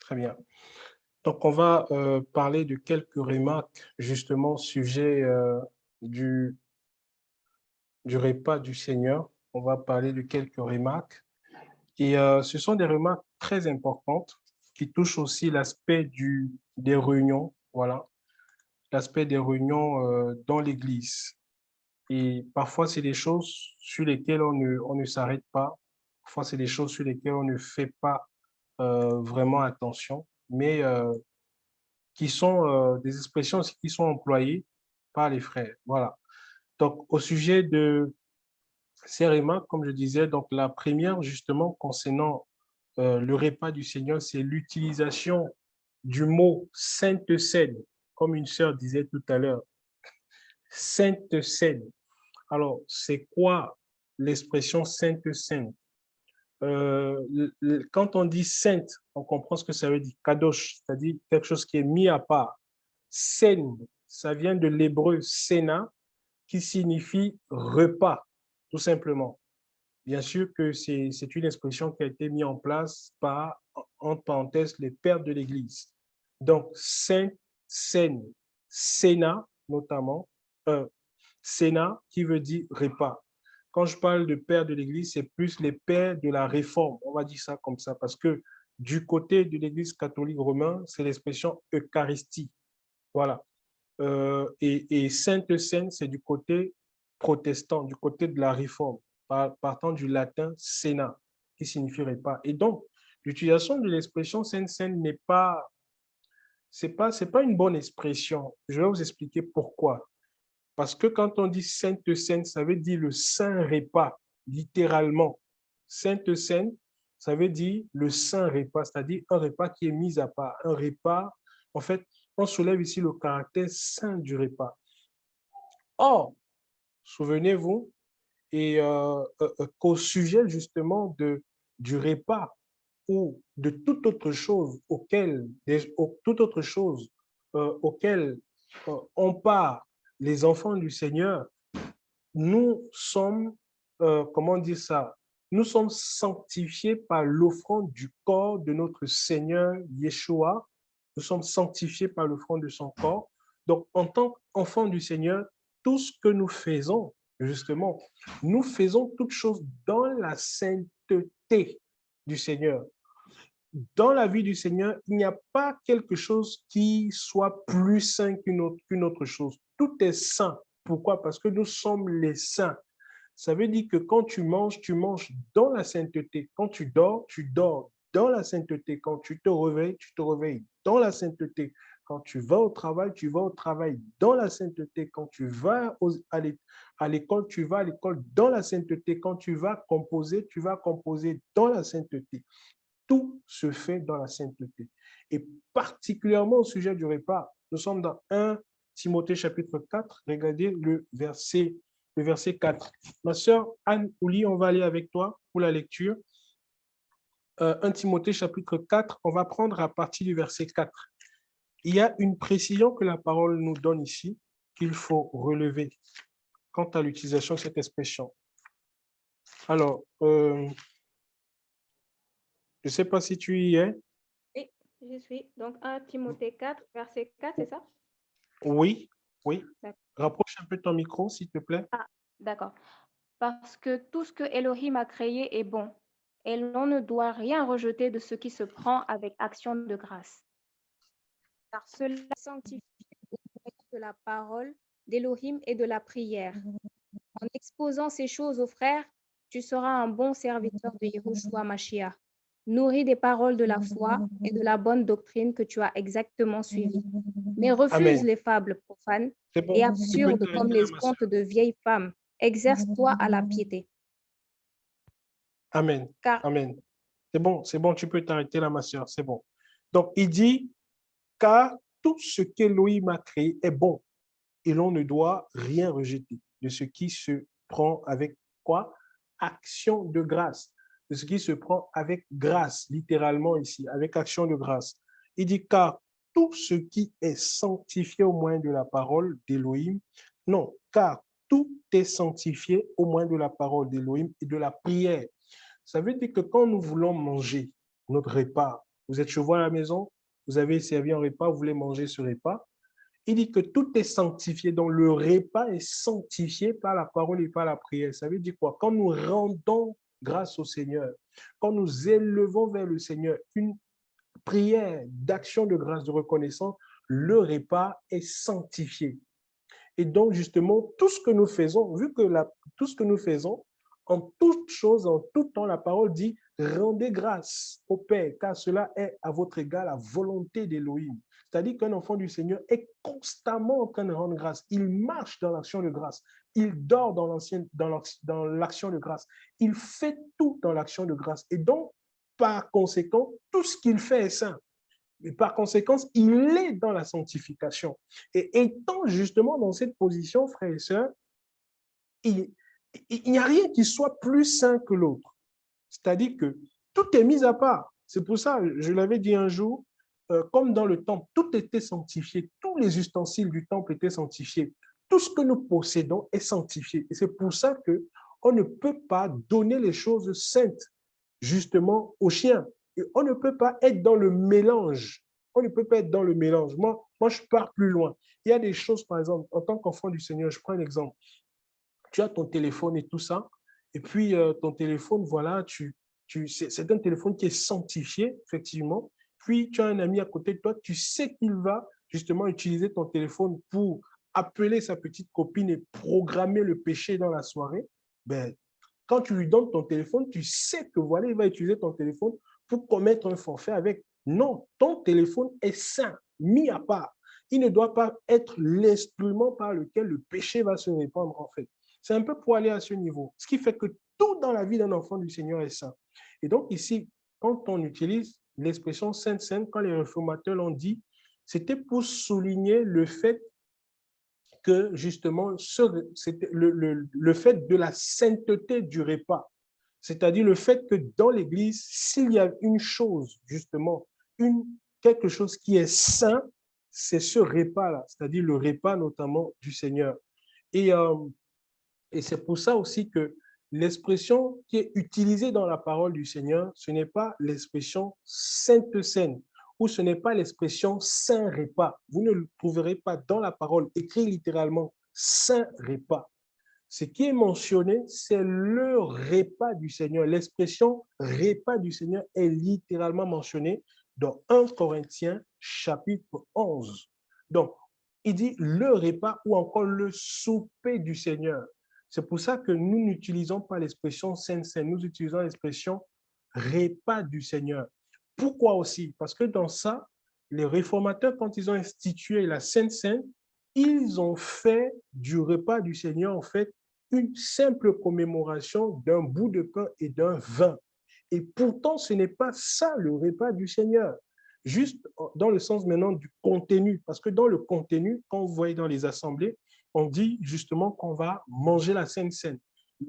Très bien. Donc, on va parler de quelques remarques justement au sujet du, du repas du Seigneur. On va parler de quelques remarques. Et ce sont des remarques très importantes qui touchent aussi l'aspect des réunions, voilà, l'aspect des réunions dans l'Église. Et parfois, c'est des choses sur lesquelles on ne s'arrête pas. Parfois, c'est des choses sur lesquelles on ne fait pas vraiment attention, mais qui sont des expressions qui sont employées par les frères. Voilà. Donc, au sujet de ces remarques, comme je disais, donc la première, justement, concernant le repas du Seigneur, c'est l'utilisation du mot Sainte Seine, comme une sœur disait tout à l'heure. Sainte Seine. Alors, c'est quoi l'expression Sainte Seine? Quand on dit sainte, on comprend ce que ça veut dire. Kadosh, c'est-à-dire quelque chose qui est mis à part. Seine, ça vient de l'hébreu Sena, qui signifie repas, tout simplement. Bien sûr que c'est une expression qui a été mise en place par, entre parenthèses, les pères de l'Église. Donc, saint, scène, Sénat, notamment, Sénat qui veut dire repas. Quand je parle de pères de l'Église, c'est plus les pères de la réforme, on va dire ça comme ça, parce que du côté de l'Église catholique romaine, c'est l'expression Eucharistie. Voilà. Et Sainte Seine, c'est du côté protestant, du côté de la réforme, partant du latin Sénat, qui signifierait pas. Et donc, l'utilisation de l'expression Sainte Seine n'est pas, c'est pas une bonne expression. Je vais vous expliquer pourquoi. Parce que quand on dit Sainte Seine, ça veut dire le saint repas, littéralement. Sainte Seine, ça veut dire le saint repas, c'est-à-dire un repas qui est mis à part. Un repas, en fait, on soulève ici le caractère saint du repas. Or, souvenez-vous, et qu'au sujet justement du repas ou de toute autre chose toute autre chose auquel on part les enfants du Seigneur, nous sommes, comment dire ça, nous sommes sanctifiés par l'offrande du corps de notre Seigneur Yeshua. Nous sommes sanctifiés par l'offrande de son corps. Donc, en tant qu'enfants du Seigneur, tout ce que nous faisons, justement, nous faisons toutes choses dans la sainteté du Seigneur. Dans la vie du Seigneur, il n'y a pas quelque chose qui soit plus saint qu'une autre chose. Tout est saint. Pourquoi? Parce que nous sommes les saints. Ça veut dire que quand tu manges dans la sainteté. Quand tu dors dans la sainteté. Quand tu te réveilles dans la sainteté. Quand tu vas au travail, tu vas au travail dans la sainteté. Quand tu vas à l'école, tu vas à l'école dans la sainteté. Quand tu vas composer dans la sainteté. Tout se fait dans la sainteté. Et particulièrement au sujet du repas, nous sommes dans 1 Timothée chapitre 4. Regardez le verset 4. Ma sœur Anne Ouli, on va aller avec toi pour la lecture. 1 Timothée chapitre 4, on va prendre à partir du verset 4. Il y a une précision que la parole nous donne ici qu'il faut relever quant à l'utilisation de cette expression. Alors, je ne sais pas si tu y es. Oui, je suis. Donc 1 Timothée 4, verset 4, c'est ça? Oui, oui. D'accord. Rapproche un peu ton micro, s'il te plaît. Ah, d'accord. Parce que tout ce que Elohim a créé est bon, et l'on ne doit rien rejeter de ce qui se prend avec action de grâce. Car cela sanctifie au moyen de la parole d'Elohim et de la prière. En exposant ces choses aux frères, tu seras un bon serviteur de Yahushua Mashiach, nourri des paroles de la foi et de la bonne doctrine que tu as exactement suivies. Mais refuse Amen. les fables profanes C'est et bon. Tu peux absurdes comme t'arrêter là, les ma contes soeur. de vieilles femmes. Exerce-toi à la piété. Amen. Car Amen. C'est bon, tu peux t'arrêter là, ma soeur. C'est bon. Donc, il dit, car tout ce qu'Élohim a créé est bon et l'on ne doit rien rejeter de ce qui se prend avec quoi? Action de grâce. De ce qui se prend avec grâce, littéralement ici, avec action de grâce. Il dit, car tout ce qui est sanctifié au moyen de la parole d'Élohim, non, car tout est sanctifié au moyen de la parole d'Élohim et de la prière. Ça veut dire que quand nous voulons manger notre repas, vous êtes chez vous à la maison, vous avez servi un repas, vous voulez manger ce repas. Il dit que tout est sanctifié. Donc, le repas est sanctifié par la parole et par la prière. Ça veut dire quoi? Quand nous rendons grâce au Seigneur, quand nous élevons vers le Seigneur une prière d'action de grâce, de reconnaissance, le repas est sanctifié. Et donc, justement, tout ce que nous faisons, vu que tout ce que nous faisons, en toute chose, en tout temps, la parole dit, rendez grâce au Père, car cela est à votre égard la volonté d'Élohim. C'est-à-dire qu'un enfant du Seigneur est constamment en train de rendre grâce. Il marche dans l'action de grâce. Il dort dans l'action de grâce. Il fait tout dans l'action de grâce. Et donc, par conséquent, tout ce qu'il fait est saint. Et par conséquent, il est dans la sanctification. Et étant justement dans cette position, frères et sœurs, il n'y a rien qui soit plus saint que l'autre. C'est-à-dire que tout est mis à part. C'est pour ça, je l'avais dit un jour, comme dans le temple, tout était sanctifié. Tous les ustensiles du temple étaient sanctifiés. Tout ce que nous possédons est sanctifié. Et c'est pour ça qu'on ne peut pas donner les choses saintes, justement, aux chiens. Et on ne peut pas être dans le mélange. On ne peut pas être dans le mélange. Moi, je pars plus loin. Il y a des choses, par exemple, en tant qu'enfant du Seigneur, je prends un exemple. Tu as ton téléphone et tout ça, et puis ton téléphone, voilà, c'est un téléphone qui est sanctifié, effectivement. Puis tu as un ami à côté de toi, tu sais qu'il va justement utiliser ton téléphone pour appeler sa petite copine et programmer le péché dans la soirée. Ben, quand tu lui donnes ton téléphone, tu sais que voilà, il va utiliser ton téléphone pour commettre un forfait avec. Non, ton téléphone est saint, mis à part. Il ne doit pas être l'instrument par lequel le péché va se répandre, en fait. C'est un peu pour aller à ce niveau. Ce qui fait que tout dans la vie d'un enfant du Seigneur est saint. Et donc ici, quand on utilise l'expression sainte, sainte, quand les réformateurs l'ont dit, c'était pour souligner le fait que justement, le fait de la sainteté du repas. C'est-à-dire le fait que dans l'Église, s'il y a une chose, justement, quelque chose qui est saint, c'est ce repas-là, c'est-à-dire le repas notamment du Seigneur. Et c'est pour ça aussi que l'expression qui est utilisée dans la parole du Seigneur, ce n'est pas l'expression sainte saine ou ce n'est pas l'expression saint repas. Vous ne le trouverez pas dans la parole écrit littéralement saint repas. Ce qui est mentionné, c'est le repas du Seigneur. L'expression repas du Seigneur est littéralement mentionnée dans 1 Corinthiens chapitre 11. Donc, il dit le repas ou encore le souper du Seigneur. C'est pour ça que nous n'utilisons pas l'expression sainte sainte, nous utilisons l'expression repas du Seigneur. Pourquoi aussi? Parce que dans ça, les réformateurs, quand ils ont institué la sainte sainte, ils ont fait du repas du Seigneur, en fait, une simple commémoration d'un bout de pain et d'un vin. Et pourtant, ce n'est pas ça le repas du Seigneur. Juste dans le sens maintenant du contenu, parce que dans le contenu, quand vous voyez dans les assemblées, on dit justement qu'on va manger la Sainte Seine.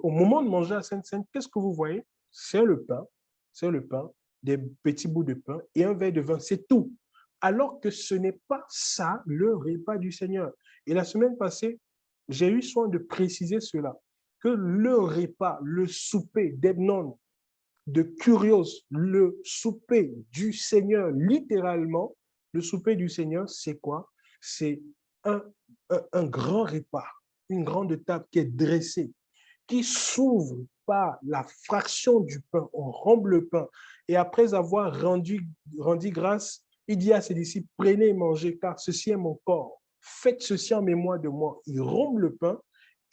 Au moment de manger la Sainte Seine, qu'est-ce que vous voyez? C'est le pain, des petits bouts de pain et un verre de vin, c'est tout. Alors que ce n'est pas ça le repas du Seigneur. Et la semaine passée, j'ai eu soin de préciser cela, que le repas, le souper d'Ebnon, de Kurios, le souper du Seigneur, littéralement, le souper du Seigneur, c'est quoi? C'est un grand repas, une grande table qui est dressée, qui s'ouvre par la fraction du pain. On rompt le pain. Et après avoir rendu grâce, il dit à ses disciples, prenez et mangez, car ceci est mon corps. Faites ceci en mémoire de moi. Il rompt le pain,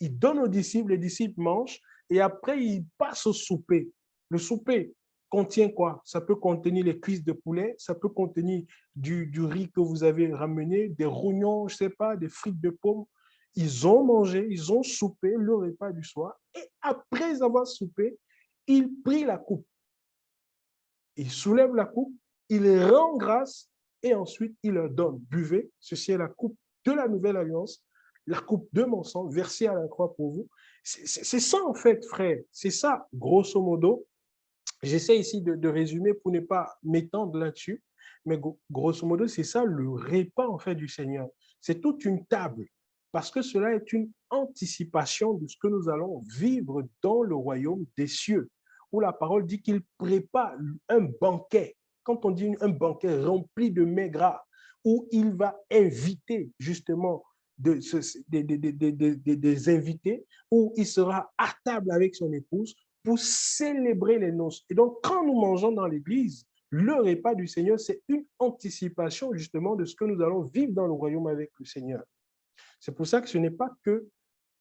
il donne aux disciples, les disciples mangent, et après, il passe au souper. Le souper contient quoi? Ça peut contenir les cuisses de poulet, ça peut contenir du riz que vous avez ramené, des rognons, je ne sais pas, des frites de pommes. Ils ont mangé, ils ont soupé le repas du soir, et après avoir soupé, il prit la coupe. Il soulève la coupe, il rend grâce, et ensuite il leur donne. Buvez, ceci est la coupe de la nouvelle alliance, la coupe de mon sang, versée à la croix pour vous. C'est ça en fait, frère. C'est ça, grosso modo. J'essaie ici de résumer pour ne pas m'étendre là-dessus, mais grosso modo, c'est ça le repas en fait du Seigneur. C'est toute une table, parce que cela est une anticipation de ce que nous allons vivre dans le royaume des cieux, où la parole dit qu'il prépare un banquet. quand on dit un banquet rempli de mets gras, où il va inviter justement des invités, où il sera à table avec son épouse pour célébrer les noces. Et donc, quand nous mangeons dans l'église, le repas du Seigneur, c'est une anticipation justement de ce que nous allons vivre dans le royaume avec le Seigneur. C'est pour ça que ce n'est pas que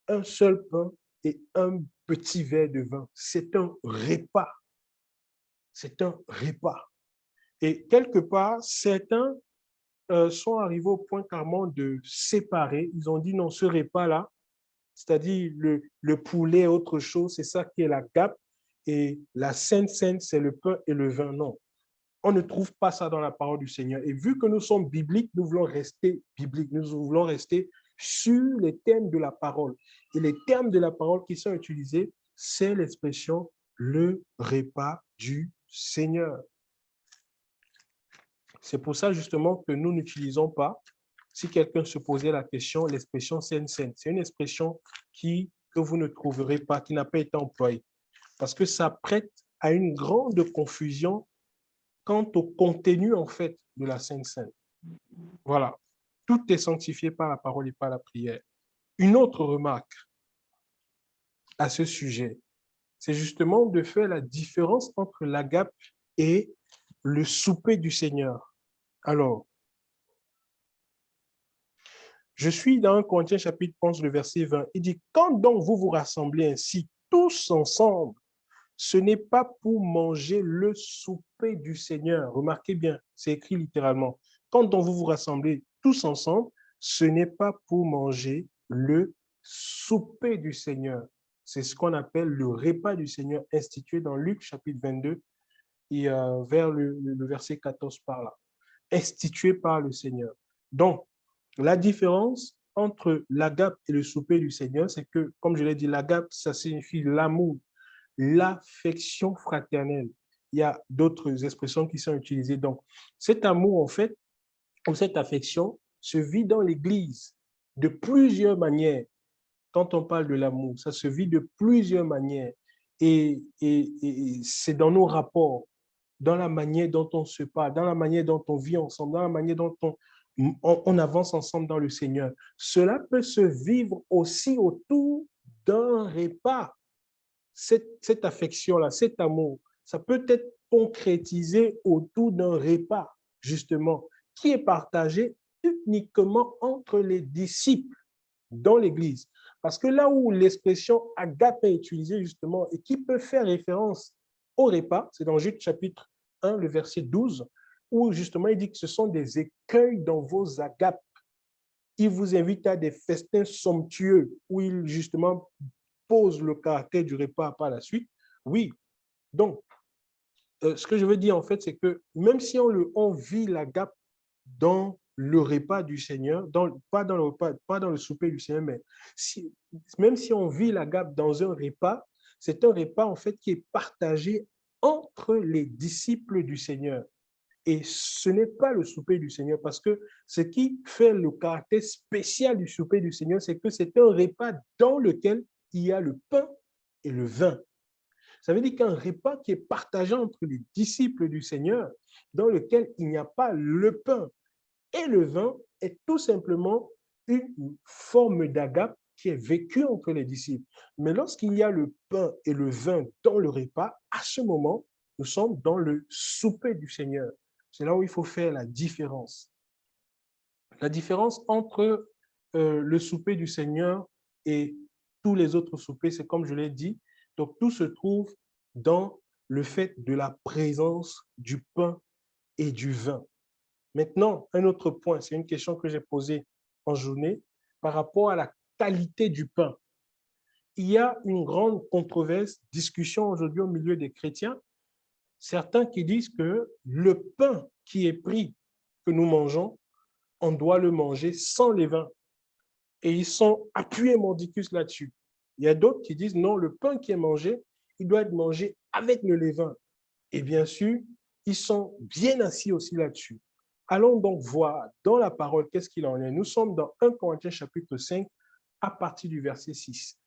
un seul pain et un petit verre de vin. C'est un repas. C'est un repas. Et quelque part, certains sont arrivés au point carrément de séparer. Ils ont dit non, ce repas-là, c'est-à-dire le poulet, autre chose, c'est ça qui est la gape. Et la Sainte Seine, c'est le pain et le vin. Non, on ne trouve pas ça dans la parole du Seigneur. Et vu que nous sommes bibliques, nous voulons rester bibliques. Nous voulons rester sur les termes de la parole. Et les termes de la parole qui sont utilisés, c'est l'expression le repas du Seigneur. C'est pour ça justement que nous n'utilisons pas, si quelqu'un se posait la question, l'expression Sainte Seine. C'est une expression que vous ne trouverez pas, qui n'a pas été employée. Parce que ça prête à une grande confusion quant au contenu en fait de la Sainte Seine. Voilà. Tout est sanctifié par la parole et par la prière. Une autre remarque à ce sujet, c'est justement de faire la différence entre l'agape et le souper du Seigneur. Alors, je suis dans 1 Corinthiens chapitre 11, le verset 20. Il dit, quand donc vous vous rassemblez ainsi, tous ensemble, ce n'est pas pour manger le souper du Seigneur. Remarquez bien, c'est écrit littéralement. Quand donc vous vous rassemblez tous ensemble, ce n'est pas pour manger le souper du Seigneur. C'est ce qu'on appelle le repas du Seigneur institué dans Luc chapitre 22 et vers le verset 14 par là. Institué par le Seigneur. Donc, la différence entre l'agape et le souper du Seigneur, c'est que, comme je l'ai dit, l'agape, ça signifie l'amour, l'affection fraternelle. Il y a d'autres expressions qui sont utilisées. Donc, cet amour, en fait, ou cette affection, se vit dans l'Église de plusieurs manières. Quand on parle de l'amour, ça se vit de plusieurs manières. Et c'est dans nos rapports, dans la manière dont on se parle, dans la manière dont on vit ensemble, dans la manière dont on avance ensemble dans le Seigneur. Cela peut se vivre aussi autour d'un repas. Cette affection-là, cet amour, ça peut être concrétisé autour d'un repas, justement, qui est partagé uniquement entre les disciples dans l'Église. Parce que là où l'expression agape est utilisée, justement, et qui peut faire référence au repas, c'est dans Jude chapitre 1, le verset 12, où justement il dit que ce sont des écueils dans vos agapes. Il vous invite à des festins somptueux, où il justement pose le caractère du repas par la suite. Oui, donc, ce que je veux dire en fait, c'est que même si on vit l'agape dans le repas du Seigneur, pas dans le souper du Seigneur, mais même si on vit l'agape dans un repas, c'est un repas en fait qui est partagé entre les disciples du Seigneur. Et ce n'est pas le souper du Seigneur, parce que ce qui fait le caractère spécial du souper du Seigneur, c'est que c'est un repas dans lequel il y a le pain et le vin. Ça veut dire qu'un repas qui est partagé entre les disciples du Seigneur, dans lequel il n'y a pas le pain et le vin, est tout simplement une forme d'agape qui est vécue entre les disciples. Mais lorsqu'il y a le pain et le vin dans le repas, à ce moment, nous sommes dans le souper du Seigneur. C'est là où il faut faire la différence. La différence entre le souper du Seigneur et tous les autres soupers, c'est comme je l'ai dit, donc tout se trouve dans le fait de la présence du pain et du vin. Maintenant, un autre point, c'est une question que j'ai posée en journée par rapport à la qualité du pain. Il y a une grande controverse, discussion aujourd'hui au milieu des chrétiens. Certains qui disent que le pain qui est pris, que nous mangeons, on doit le manger sans levain. Et ils sont appuyés mordicus là-dessus. Il y a d'autres qui disent non, le pain qui est mangé, il doit être mangé avec le levain. Et bien sûr, ils sont bien assis aussi là-dessus. Allons donc voir dans la parole qu'est-ce qu'il en est. Nous sommes dans 1 Corinthiens chapitre 5 à partir du verset 6.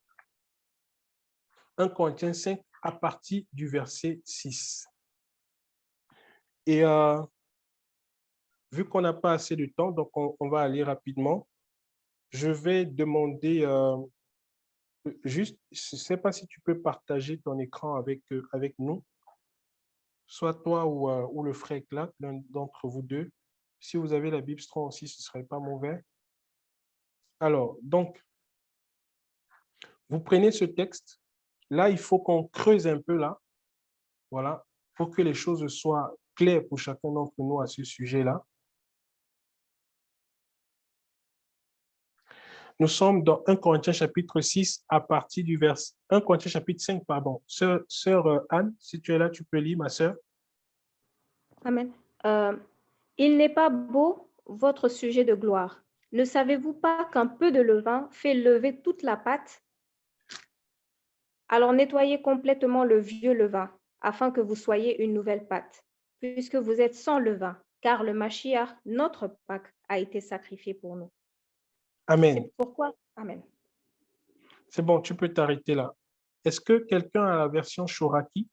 1 Corinthiens 5 à partir du verset 6. Et vu qu'on n'a pas assez de temps, donc on va aller rapidement. Je vais demander juste, je ne sais pas si tu peux partager ton écran avec nous, soit toi ou le frère Clark, l'un d'entre vous deux. Si vous avez la Bible Strong aussi, ce ne serait pas mauvais. Alors, donc, vous prenez ce texte. Là, il faut qu'on creuse un peu là, voilà, pour que les choses soient claires pour chacun d'entre nous à ce sujet-là. Nous sommes dans 1 Corinthiens chapitre 6 à partir du verset 1 Corinthiens chapitre 5, pardon. Sœur Anne, si tu es là, tu peux lire, ma sœur. Amen. Il n'est pas beau votre sujet de gloire. Ne savez-vous pas qu'un peu de levain fait lever toute la pâte? Alors nettoyez complètement le vieux levain, afin que vous soyez une nouvelle pâte, puisque vous êtes sans levain, car le Mashiach, notre Pâque, a été sacrifié pour nous. Amen. C'est pourquoi, Amen. C'est bon, tu peux t'arrêter là. Est-ce que quelqu'un a la version Shoraki?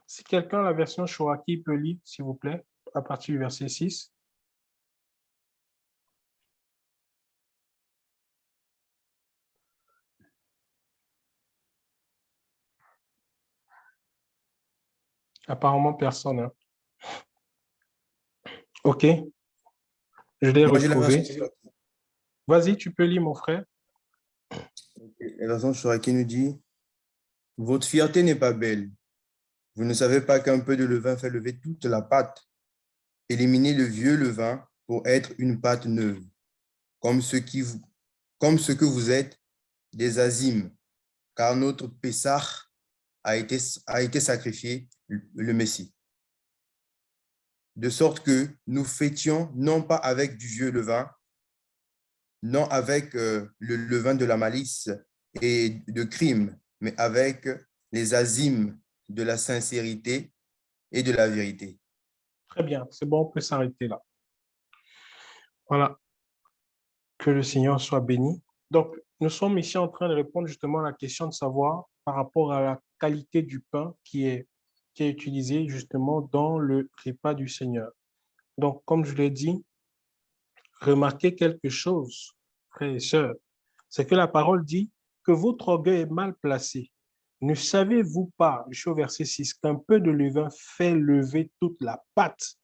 Si quelqu'un a la version Shoraki, peut lire, s'il vous plaît, à partir du verset 6. Apparemment, personne. Hein. OK, je l'ai Moi, j'ai la retrouvé. version Vas-y, tu peux lire, mon frère. La version Shoraki nous dit, votre fierté n'est pas belle. Vous ne savez pas qu'un peu de levain fait lever toute la pâte. Éliminez le vieux levain pour être une pâte neuve, comme ce que vous êtes, des azimes, car notre Pessah a été sacrifié, le Messie. De sorte que nous fêtions non pas avec du vieux levain, non avec le levain de la malice et de crime, mais avec les azimes de la sincérité et de la vérité. Très bien, c'est bon, on peut s'arrêter là. Voilà, que le Seigneur soit béni. Donc, nous sommes ici en train de répondre justement à la question de savoir par rapport à la qualité du pain qui est utilisé justement dans le repas du Seigneur. Donc, comme je l'ai dit, remarquez quelque chose, frères et sœurs, c'est que la parole dit que votre orgueil est mal placé. Ne savez-vous pas, je suis au verset 6, qu'un peu de levain fait lever toute la pâte?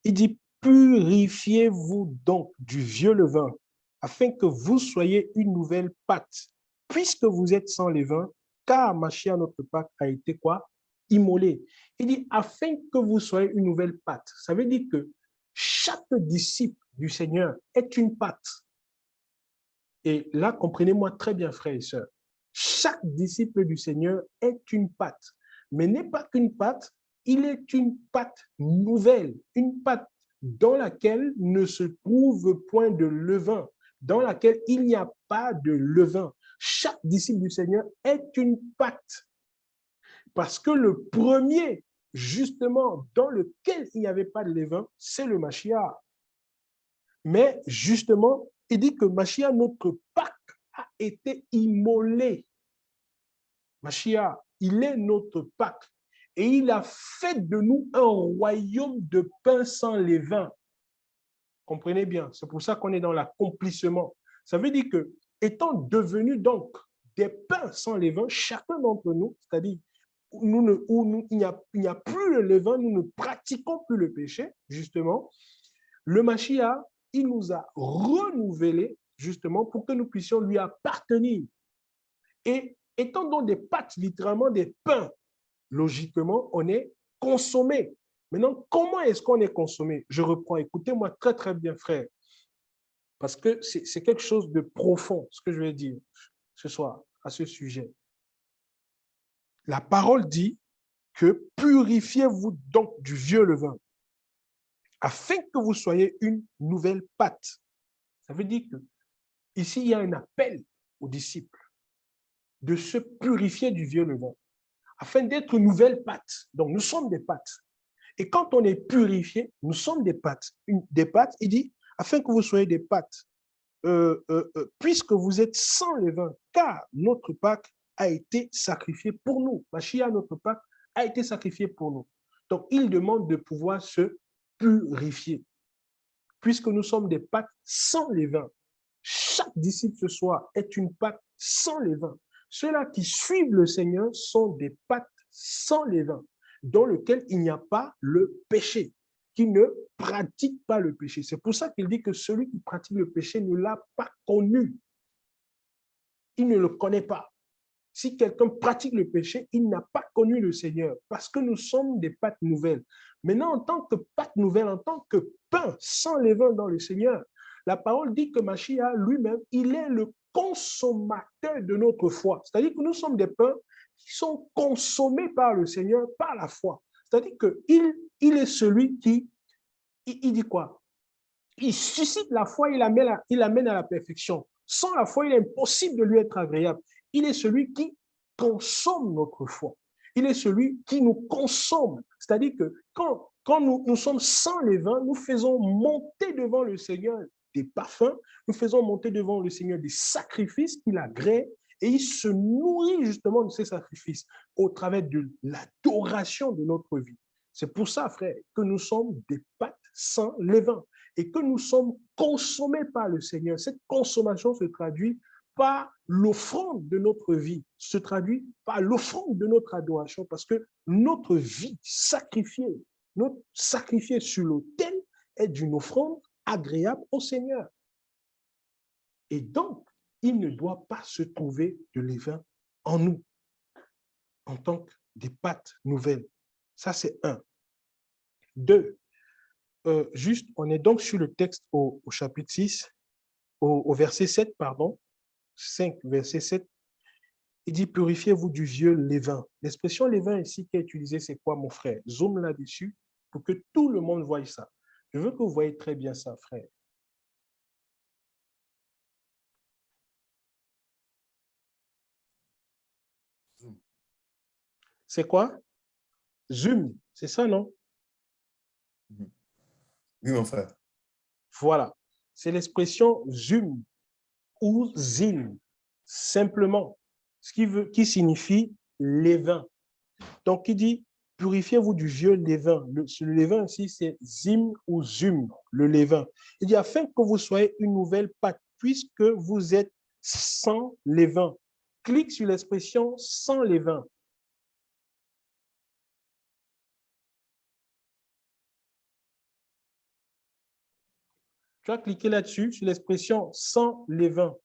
Il dit, purifiez-vous donc du vieux levain, afin que vous soyez une nouvelle pâte, puisque vous êtes sans levain, car Mashiach, notre Pâque, a été quoi? Immolé. Il dit, afin que vous soyez une nouvelle pâte. Ça veut dire que chaque disciple du Seigneur est une pâte. Et là, comprenez-moi très bien, frères et sœurs, chaque disciple du Seigneur est une pâte, mais n'est pas qu'une pâte, il est une pâte nouvelle, une pâte dans laquelle ne se trouve point de levain, dans laquelle il n'y a pas de levain. Chaque disciple du Seigneur est une pâte, parce que le premier, justement, dans lequel il n'y avait pas de levain, c'est le Mashiach. Mais justement, il dit que Mashiach, notre Pâque, a été immolé. Mashiach, il est notre Pâque. Et il a fait de nous un royaume de pain sans levain. Comprenez bien, c'est pour ça qu'on est dans l'accomplissement. Ça veut dire que, étant devenus donc des pains sans levain, chacun d'entre nous, c'est-à-dire il n'y a plus le levain, nous ne pratiquons plus le péché, justement, le Mashiach, il nous a renouvelés, justement, pour que nous puissions lui appartenir. Et étant donc des pâtes, littéralement des pains, logiquement, on est consommé. Maintenant, comment est-ce qu'on est consommé? Je reprends, écoutez-moi très, très bien, frère, parce que c'est quelque chose de profond, ce que je vais dire ce soir à ce sujet. La parole dit que purifiez-vous donc du vieux levain, afin que vous soyez une nouvelle pâte. Ça veut dire que ici, il y a un appel aux disciples de se purifier du vieux levain, afin d'être une nouvelle pâte. Donc, nous sommes des pâtes. Et quand on est purifié, nous sommes des pâtes. Des pâtes, il dit, afin que vous soyez des pâtes. puisque vous êtes sans levain, car notre Pâque a été sacrifié pour nous. Mashiach, notre Pâque, a été sacrifié pour nous. Donc, il demande de pouvoir se purifier, puisque nous sommes des Pâques sans levain. Chaque disciple ce soir est une Pâque sans levain. Ceux-là qui suivent le Seigneur sont des Pâques sans levain, dans lequel il n'y a pas le péché, qui ne pratiquent pas le péché. C'est pour ça qu'il dit que celui qui pratique le péché ne l'a pas connu. Il ne le connaît pas. Si quelqu'un pratique le péché, il n'a pas connu le Seigneur, parce que nous sommes des Pâques nouvelles. Maintenant, en tant que Pâques nouvelles, en tant que pain sans levain dans le Seigneur, la parole dit que Mashiach lui-même, il est le consommateur de notre foi. C'est-à-dire que nous sommes des pains qui sont consommés par le Seigneur par la foi. C'est-à-dire qu'il est celui qui, il dit quoi? Il suscite la foi, il l'amène à la perfection. Sans la foi, il est impossible de lui être agréable. Il est celui qui consomme notre foi. Il est celui qui nous consomme. C'est-à-dire que quand nous sommes sans levain, nous faisons monter devant le Seigneur des parfums, nous faisons monter devant le Seigneur des sacrifices qu'il agrée, et il se nourrit justement de ces sacrifices au travers de l'adoration de notre vie. C'est pour ça, frère, que nous sommes des pâtes sans levain et que nous sommes consommés par le Seigneur. Cette consommation se traduit par l'offrande de notre vie, se traduit par l'offrande de notre adoration, parce que notre vie sacrifiée sur l'autel est d'une offrande agréable au Seigneur. Et donc, il ne doit pas se trouver de levain en nous, en tant que des pâtes nouvelles. Ça, c'est 1. 2, juste, on est donc sur le texte au chapitre 6, au verset 7, pardon, 5, verset 7. Il dit, purifiez-vous du vieux levain. L'expression levain ici qui est utilisée, c'est quoi, mon frère? Zoom là-dessus pour que tout le monde voie ça. Je veux que vous voyez très bien ça, frère. C'est quoi? Zoom, c'est ça, non? Oui, mon frère. Voilà. C'est l'expression zoom ou zim, simplement, ce qui signifie levain. Donc, il dit, purifiez-vous du vieux levain. Le levain ici, c'est zim ou zum, le levain. Il dit, afin que vous soyez une nouvelle pâte, puisque vous êtes sans levain. Clique sur l'expression sans levain. Tu as cliqué là-dessus, sur l'expression sans levain.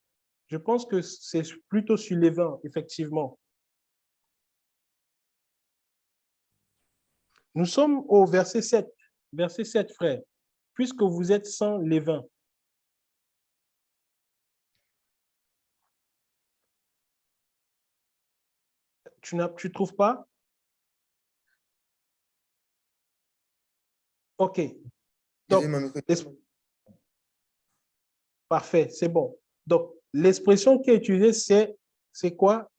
Je pense que c'est plutôt sur levain, effectivement. Nous sommes au verset 7. Verset 7, frère. Puisque vous êtes sans levain. Tu ne trouves pas? OK. Donc, parfait, c'est bon. Donc, l'expression qui est utilisée, c'est quoi?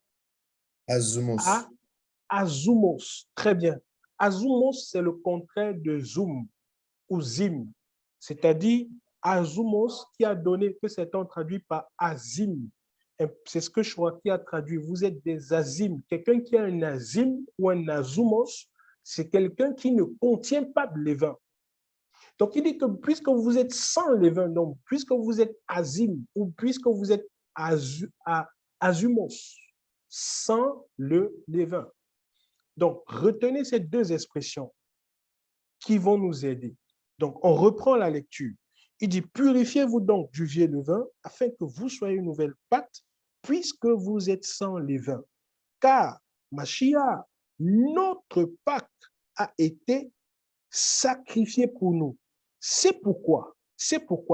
Azumos. Azumos. Très bien. Azumos, c'est le contraire de zoom ou zim. C'est-à-dire azumos qui a donné, que certains ont traduit par azim. C'est ce que je crois qui a traduit. Vous êtes des azim. Quelqu'un qui a un azim ou un azumos, c'est quelqu'un qui ne contient pas de levain. Donc, il dit que puisque vous êtes sans levain, donc puisque vous êtes azim ou puisque vous êtes azumos, sans le levain. Donc, retenez ces deux expressions qui vont nous aider. Donc, on reprend la lecture. Il dit, purifiez-vous donc du vieux levain afin que vous soyez une nouvelle pâte puisque vous êtes sans levain. Car, Mashiach, notre Pâque a été sacrifié pour nous. C'est pourquoi,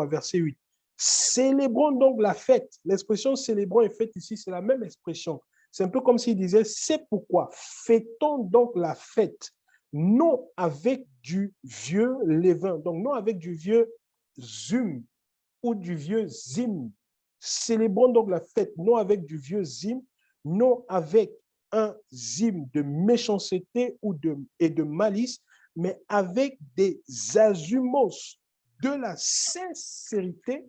verset 8, célébrons donc la fête. L'expression célébrons et fête ici, c'est la même expression. C'est un peu comme s'il disait, c'est pourquoi, fêtons donc la fête, non avec du vieux levain, donc non avec du vieux zum ou du vieux zim. Célébrons donc la fête, non avec du vieux zim, non avec un zim de méchanceté et de malice, mais avec des azumos de la sincérité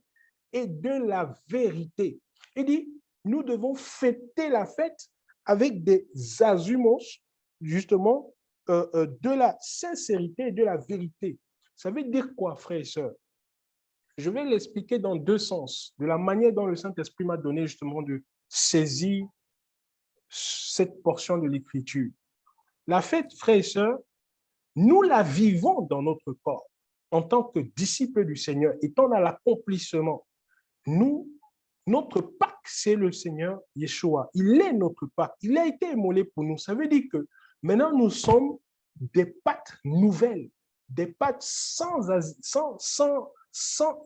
et de la vérité. Il dit, nous devons fêter la fête avec des azumos, justement, de la sincérité et de la vérité. Ça veut dire quoi, frères et sœurs? Je vais l'expliquer dans deux sens, de la manière dont le Saint-Esprit m'a donné justement de saisir cette portion de l'Écriture. La fête, frères et sœurs, nous la vivons dans notre corps en tant que disciples du Seigneur, étant dans l'accomplissement. Notre Pâques, c'est le Seigneur Yeshua. Il est notre Pâques. Il a été immolé pour nous. Ça veut dire que maintenant, nous sommes des Pâques nouvelles, des Pâques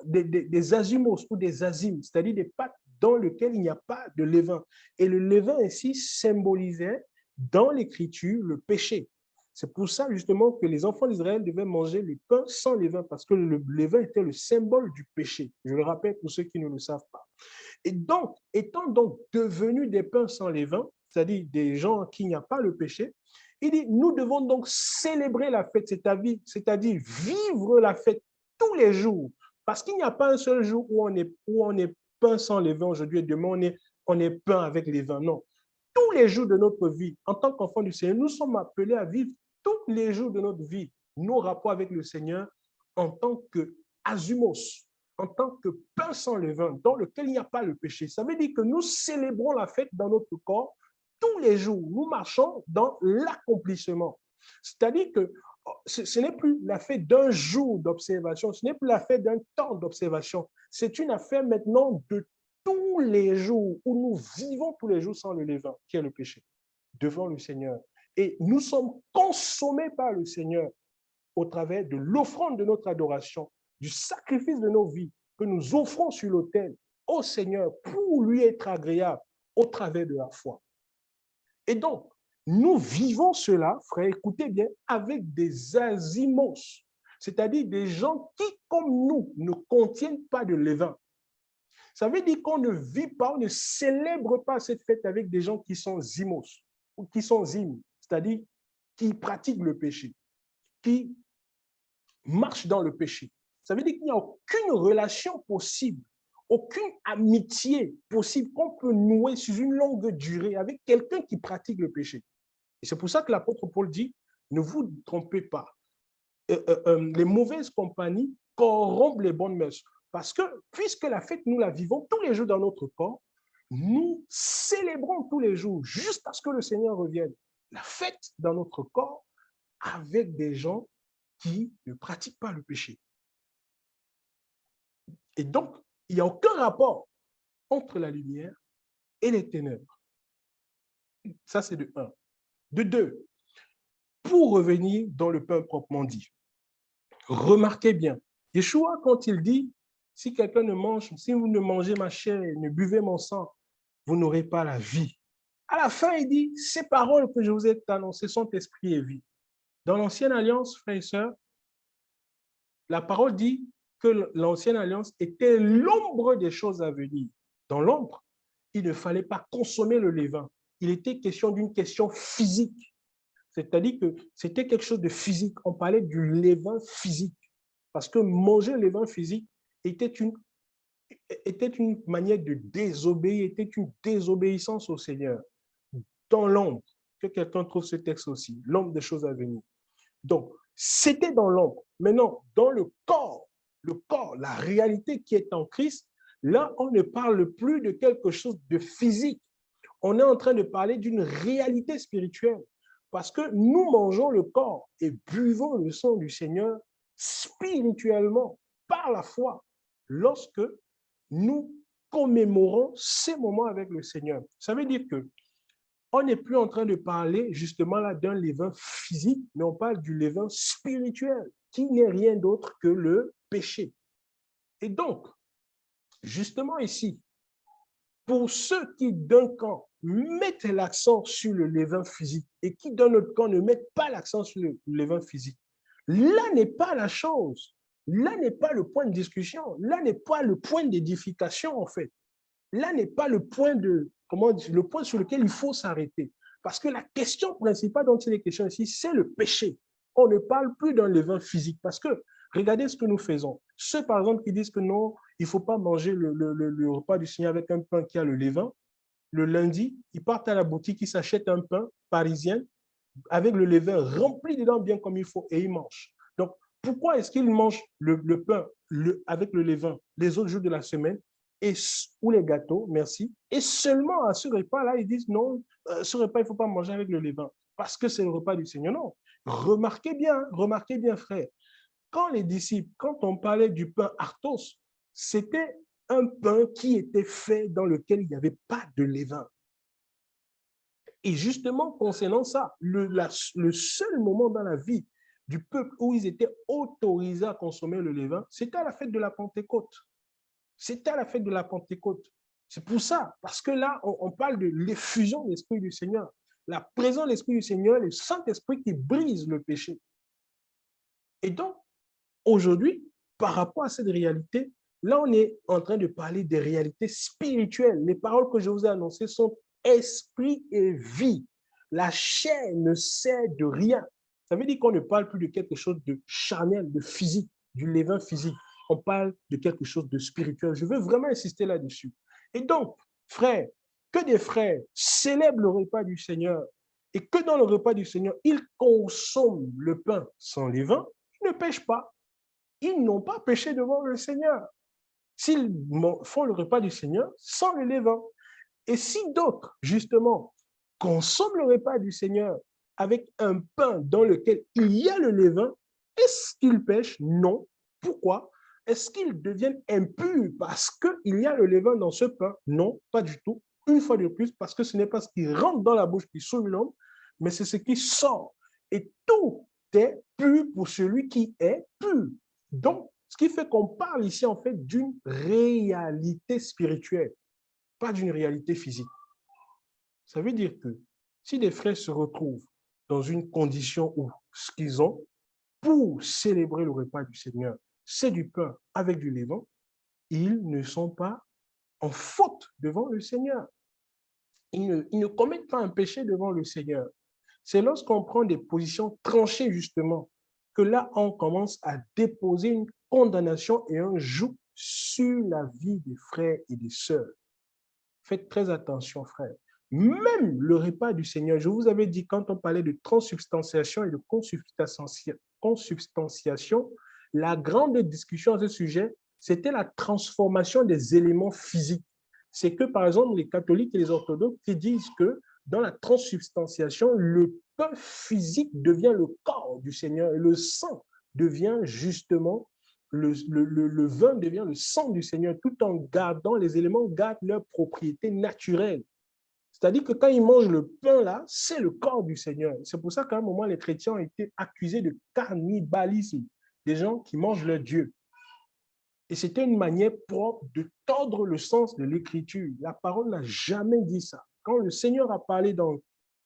des azimos ou des azimes, c'est-à-dire des Pâques dans lesquelles il n'y a pas de levain. Et le levain ici symbolisait dans l'Écriture le péché. C'est pour ça justement que les enfants d'Israël devaient manger le pain sans levain, parce que le levain était le symbole du péché. Je le rappelle pour ceux qui ne le savent pas. Et donc, étant donc devenus des pains sans levain, c'est-à-dire des gens qui n'y a pas le péché, il dit, nous devons donc célébrer la fête, c'est-à-dire vivre la fête tous les jours, parce qu'il n'y a pas un seul jour où on est pain sans levain aujourd'hui et demain on est pain avec levain. Non. Tous les jours de notre vie, en tant qu'enfants du Seigneur, nous sommes appelés à vivre tous les jours de notre vie nos rapports avec le Seigneur en tant que azumos, en tant que pain sans levain, dans lequel il n'y a pas le péché. Ça veut dire que nous célébrons la fête dans notre corps tous les jours. Nous marchons dans l'accomplissement. C'est-à-dire que ce n'est plus la fête d'un jour d'observation, ce n'est plus la fête d'un temps d'observation. C'est une affaire maintenant de tous les jours, où nous vivons tous les jours sans le levain, qui est le péché, devant le Seigneur. Et nous sommes consommés par le Seigneur au travers de l'offrande de notre adoration, du sacrifice de nos vies que nous offrons sur l'autel au Seigneur pour lui être agréable au travers de la foi. Et donc, nous vivons cela, frère, écoutez bien, avec des azimos, c'est-à-dire des gens qui, comme nous, ne contiennent pas de levain. Ça veut dire qu'on ne vit pas, on ne célèbre pas cette fête avec des gens qui sont zimos, ou qui sont zim, c'est-à-dire qui pratiquent le péché, qui marchent dans le péché. Ça veut dire qu'il n'y a aucune relation possible, aucune amitié possible qu'on peut nouer sur une longue durée avec quelqu'un qui pratique le péché. Et c'est pour ça que l'apôtre Paul dit, ne vous trompez pas. Les mauvaises compagnies corrompent les bonnes mœurs. Parce que, puisque la fête, nous la vivons tous les jours dans notre corps, nous célébrons tous les jours jusqu'à ce que le Seigneur revienne. La fête dans notre corps avec des gens qui ne pratiquent pas le péché. Et donc, il n'y a aucun rapport entre la lumière et les ténèbres. Ça, c'est de 1. De 2, pour revenir dans le pain proprement dit, remarquez bien, Yeshua, quand il dit, si quelqu'un ne mange, si vous ne mangez ma chair et ne buvez mon sang, vous n'aurez pas la vie. À la fin, il dit, ces paroles que je vous ai annoncées sont esprit et vie. Dans l'ancienne alliance, frères et sœurs, la parole dit que l'ancienne alliance était l'ombre des choses à venir. Dans l'ombre, il ne fallait pas consommer le levain. Il était question d'une question physique. C'est-à-dire que c'était quelque chose de physique. On parlait du levain physique. Parce que manger le levain physique était une manière de désobéir, était une désobéissance au Seigneur. Dans l'ombre, que quelqu'un trouve ce texte aussi, l'ombre des choses à venir. Donc, c'était dans l'ombre. Maintenant, dans le corps, la réalité qui est en Christ, là, on ne parle plus de quelque chose de physique. On est en train de parler d'une réalité spirituelle. Parce que nous mangeons le corps et buvons le sang du Seigneur spirituellement, par la foi, lorsque nous commémorons ces moments avec le Seigneur. Ça veut dire que on n'est plus en train de parler justement là d'un levain physique, mais on parle du levain spirituel, qui n'est rien d'autre que le péché. Et donc, justement ici, pour ceux qui d'un camp mettent l'accent sur le levain physique et qui d'un autre camp ne mettent pas l'accent sur le levain physique, là n'est pas la chose, là n'est pas le point de discussion, là n'est pas le point d'édification en fait. Là n'est pas le point le point sur lequel il faut s'arrêter. Parce que la question principale dont il est question ici, c'est le péché. On ne parle plus d'un levain physique. Parce que, regardez ce que nous faisons. Ceux, par exemple, qui disent que non, il ne faut pas manger le repas du Seigneur avec un pain qui a le levain. Le lundi, ils partent à la boutique, ils s'achètent un pain parisien avec le levain rempli dedans bien comme il faut et ils mangent. Donc, pourquoi est-ce qu'ils mangent le pain avec le levain les autres jours de la semaine ou les gâteaux, merci, et seulement à ce repas-là, ils disent non, ce repas, il ne faut pas manger avec le levain parce que c'est le repas du Seigneur. Non, remarquez bien, frère, quand les disciples, quand on parlait du pain arthos, c'était un pain qui était fait dans lequel il n'y avait pas de levain. Et justement, concernant ça, le seul moment dans la vie du peuple où ils étaient autorisés à consommer le levain, c'était à la fête de la Pentecôte. C'était à la fête de la Pentecôte. C'est pour ça, parce que là, on parle de l'effusion de l'Esprit du Seigneur. La présence de l'Esprit du Seigneur, le Saint-Esprit qui brise le péché. Et donc, aujourd'hui, par rapport à cette réalité, là, on est en train de parler des réalités spirituelles. Les paroles que je vous ai annoncées sont esprit et vie. La chair ne sert de rien. Ça veut dire qu'on ne parle plus de quelque chose de charnel, de physique, du levain physique. On parle de quelque chose de spirituel. Je veux vraiment insister là-dessus. Et donc, frères, que des frères célèbrent le repas du Seigneur et que dans le repas du Seigneur, ils consomment le pain sans levain, ils ne pêchent pas. Ils n'ont pas péché devant le Seigneur. S'ils font le repas du Seigneur sans le levain. Et si d'autres, justement, consomment le repas du Seigneur avec un pain dans lequel il y a le levain, est-ce qu'ils pêchent? Non. Pourquoi? Est-ce qu'ils deviennent impurs parce qu'il y a le levain dans ce pain? Non, pas du tout. Une fois de plus, parce que ce n'est pas ce qui rentre dans la bouche qui sauve l'homme, mais c'est ce qui sort. Et tout est pur pour celui qui est pur. Donc, ce qui fait qu'on parle ici, en fait, d'une réalité spirituelle, pas d'une réalité physique. Ça veut dire que si des frères se retrouvent dans une condition où ce qu'ils ont pour célébrer le repas du Seigneur, c'est du pain avec du levain, ils ne sont pas en faute devant le Seigneur. Ils ne commettent pas un péché devant le Seigneur. C'est lorsqu'on prend des positions tranchées, justement, que là, on commence à déposer une condamnation et un joug sur la vie des frères et des sœurs. Faites très attention, frères. Même le repas du Seigneur, je vous avais dit, quand on parlait de transsubstantiation et de consubstantiation, la grande discussion à ce sujet, c'était la transformation des éléments physiques. C'est que, par exemple, les catholiques et les orthodoxes qui disent que dans la transsubstantiation, le pain physique devient le corps du Seigneur et le sang devient justement, le vin devient le sang du Seigneur, tout en gardant, les éléments gardent leurs propriétés naturelles. C'est-à-dire que quand ils mangent le pain là, c'est le corps du Seigneur. C'est pour ça qu'à un moment, les chrétiens ont été accusés de cannibalisme, des gens qui mangent leur Dieu. Et c'était une manière propre de tordre le sens de l'écriture. La parole n'a jamais dit ça. Quand le Seigneur a parlé dans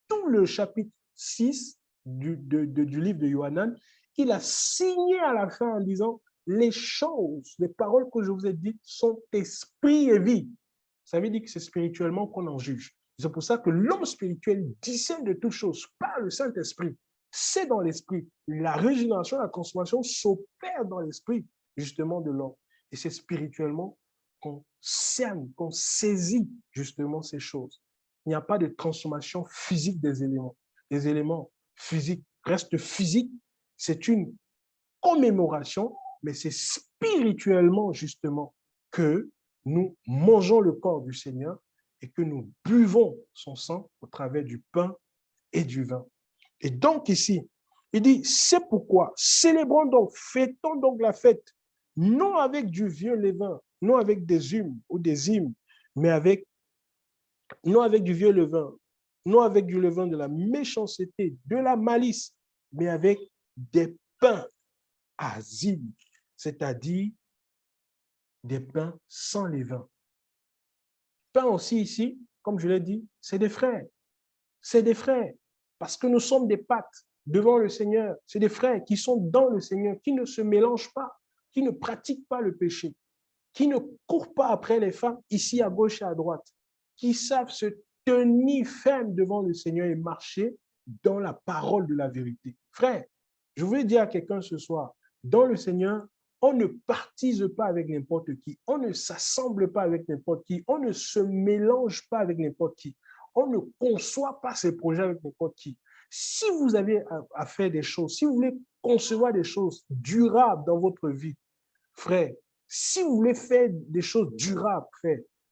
tout le chapitre 6 du livre de Yohanan, il a signé à la fin en disant « Les choses, les paroles que je vous ai dites sont esprit et vie ». Ça veut dire que c'est spirituellement qu'on en juge. C'est pour ça que l'homme spirituel discerne de toutes choses par le Saint-Esprit. C'est dans l'esprit. La régénération, la transformation s'opère dans l'esprit, justement, de l'homme. Et c'est spirituellement qu'on cerne, qu'on saisit justement ces choses. Il n'y a pas de transformation physique des éléments. Les éléments physiques restent physiques. C'est une commémoration, mais c'est spirituellement justement que nous mangeons le corps du Seigneur et que nous buvons son sang au travers du pain et du vin. Et donc ici, il dit, c'est pourquoi célébrons donc, fêtons donc la fête, non avec du vieux levain, non avec des humes ou des hymnes, mais non avec du vieux levain, non avec du levain de la méchanceté, de la malice, mais avec des pains azides, c'est-à-dire des pains sans levain. Pain aussi ici, comme je l'ai dit, c'est des frères. C'est des frères, parce que nous sommes des pâtes devant le Seigneur. C'est des frères qui sont dans le Seigneur, qui ne se mélangent pas, qui ne pratiquent pas le péché, qui ne courent pas après les femmes ici à gauche et à droite, qui savent se tenir fermes devant le Seigneur et marcher dans la parole de la vérité. Frère, je voulais dire à quelqu'un ce soir, dans le Seigneur, On ne partise pas avec n'importe qui. On ne s'assemble pas avec n'importe qui. On ne se mélange pas avec n'importe qui. On ne conçoit pas ses projets avec n'importe qui. Si vous avez à faire des choses, si vous voulez concevoir des choses durables dans votre vie, frère, si vous voulez faire des choses durables,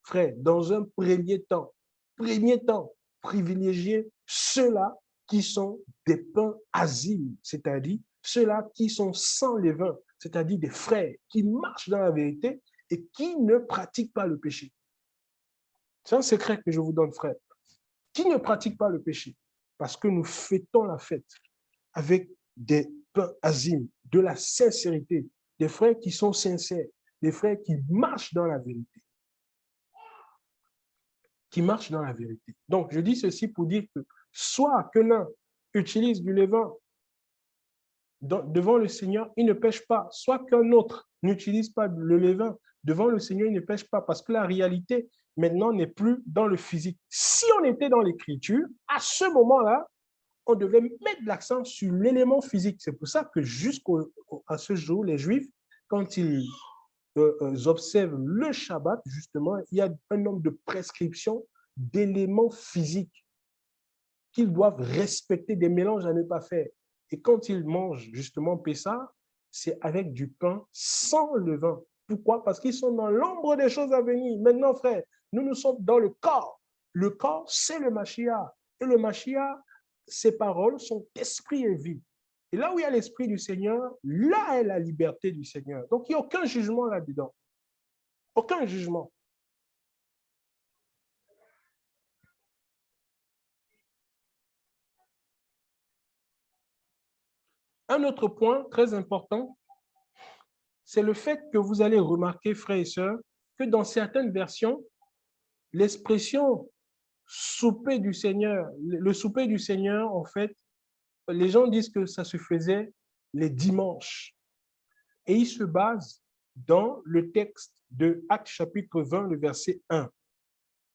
frère, dans un premier temps, privilégiez ceux-là qui sont des pains azimes, c'est-à-dire ceux-là qui sont sans levain, c'est-à-dire des frères qui marchent dans la vérité et qui ne pratiquent pas le péché. C'est un secret que je vous donne, frère. Qui ne pratiquent pas le péché, parce que nous fêtons la fête avec des pains azimes, de la sincérité, des frères qui sont sincères, des frères qui marchent dans la vérité. Qui marchent dans la vérité. Donc, je dis ceci pour dire que soit que l'un utilise du levain devant le Seigneur, il ne pêche pas, soit qu'un autre n'utilise pas le levain devant le Seigneur, il ne pêche pas, parce que la réalité maintenant n'est plus dans le physique. Si on était dans l'écriture, à ce moment-là, on devait mettre l'accent sur l'élément physique. C'est pour ça que jusqu'à ce jour, les Juifs, quand ils observent le Shabbat, justement, il y a un nombre de prescriptions d'éléments physiques qu'ils doivent respecter, des mélanges à ne pas faire. Et quand ils mangent justement Pessah, c'est avec du pain sans levain. Pourquoi? Parce qu'ils sont dans l'ombre des choses à venir. Maintenant, frère, nous sommes dans le corps. Le corps, c'est le Mashiach. Et le Mashiach, ses paroles sont esprit et vie. Et là où il y a l'esprit du Seigneur, là est la liberté du Seigneur. Donc, il n'y a aucun jugement là-dedans. Aucun jugement. Un autre point très important, c'est le fait que vous allez remarquer, frères et sœurs, que dans certaines versions, l'expression souper du Seigneur, le souper du Seigneur, en fait, les gens disent que ça se faisait les dimanches. Et ils se basent dans le texte de Actes chapitre 20, le verset 1.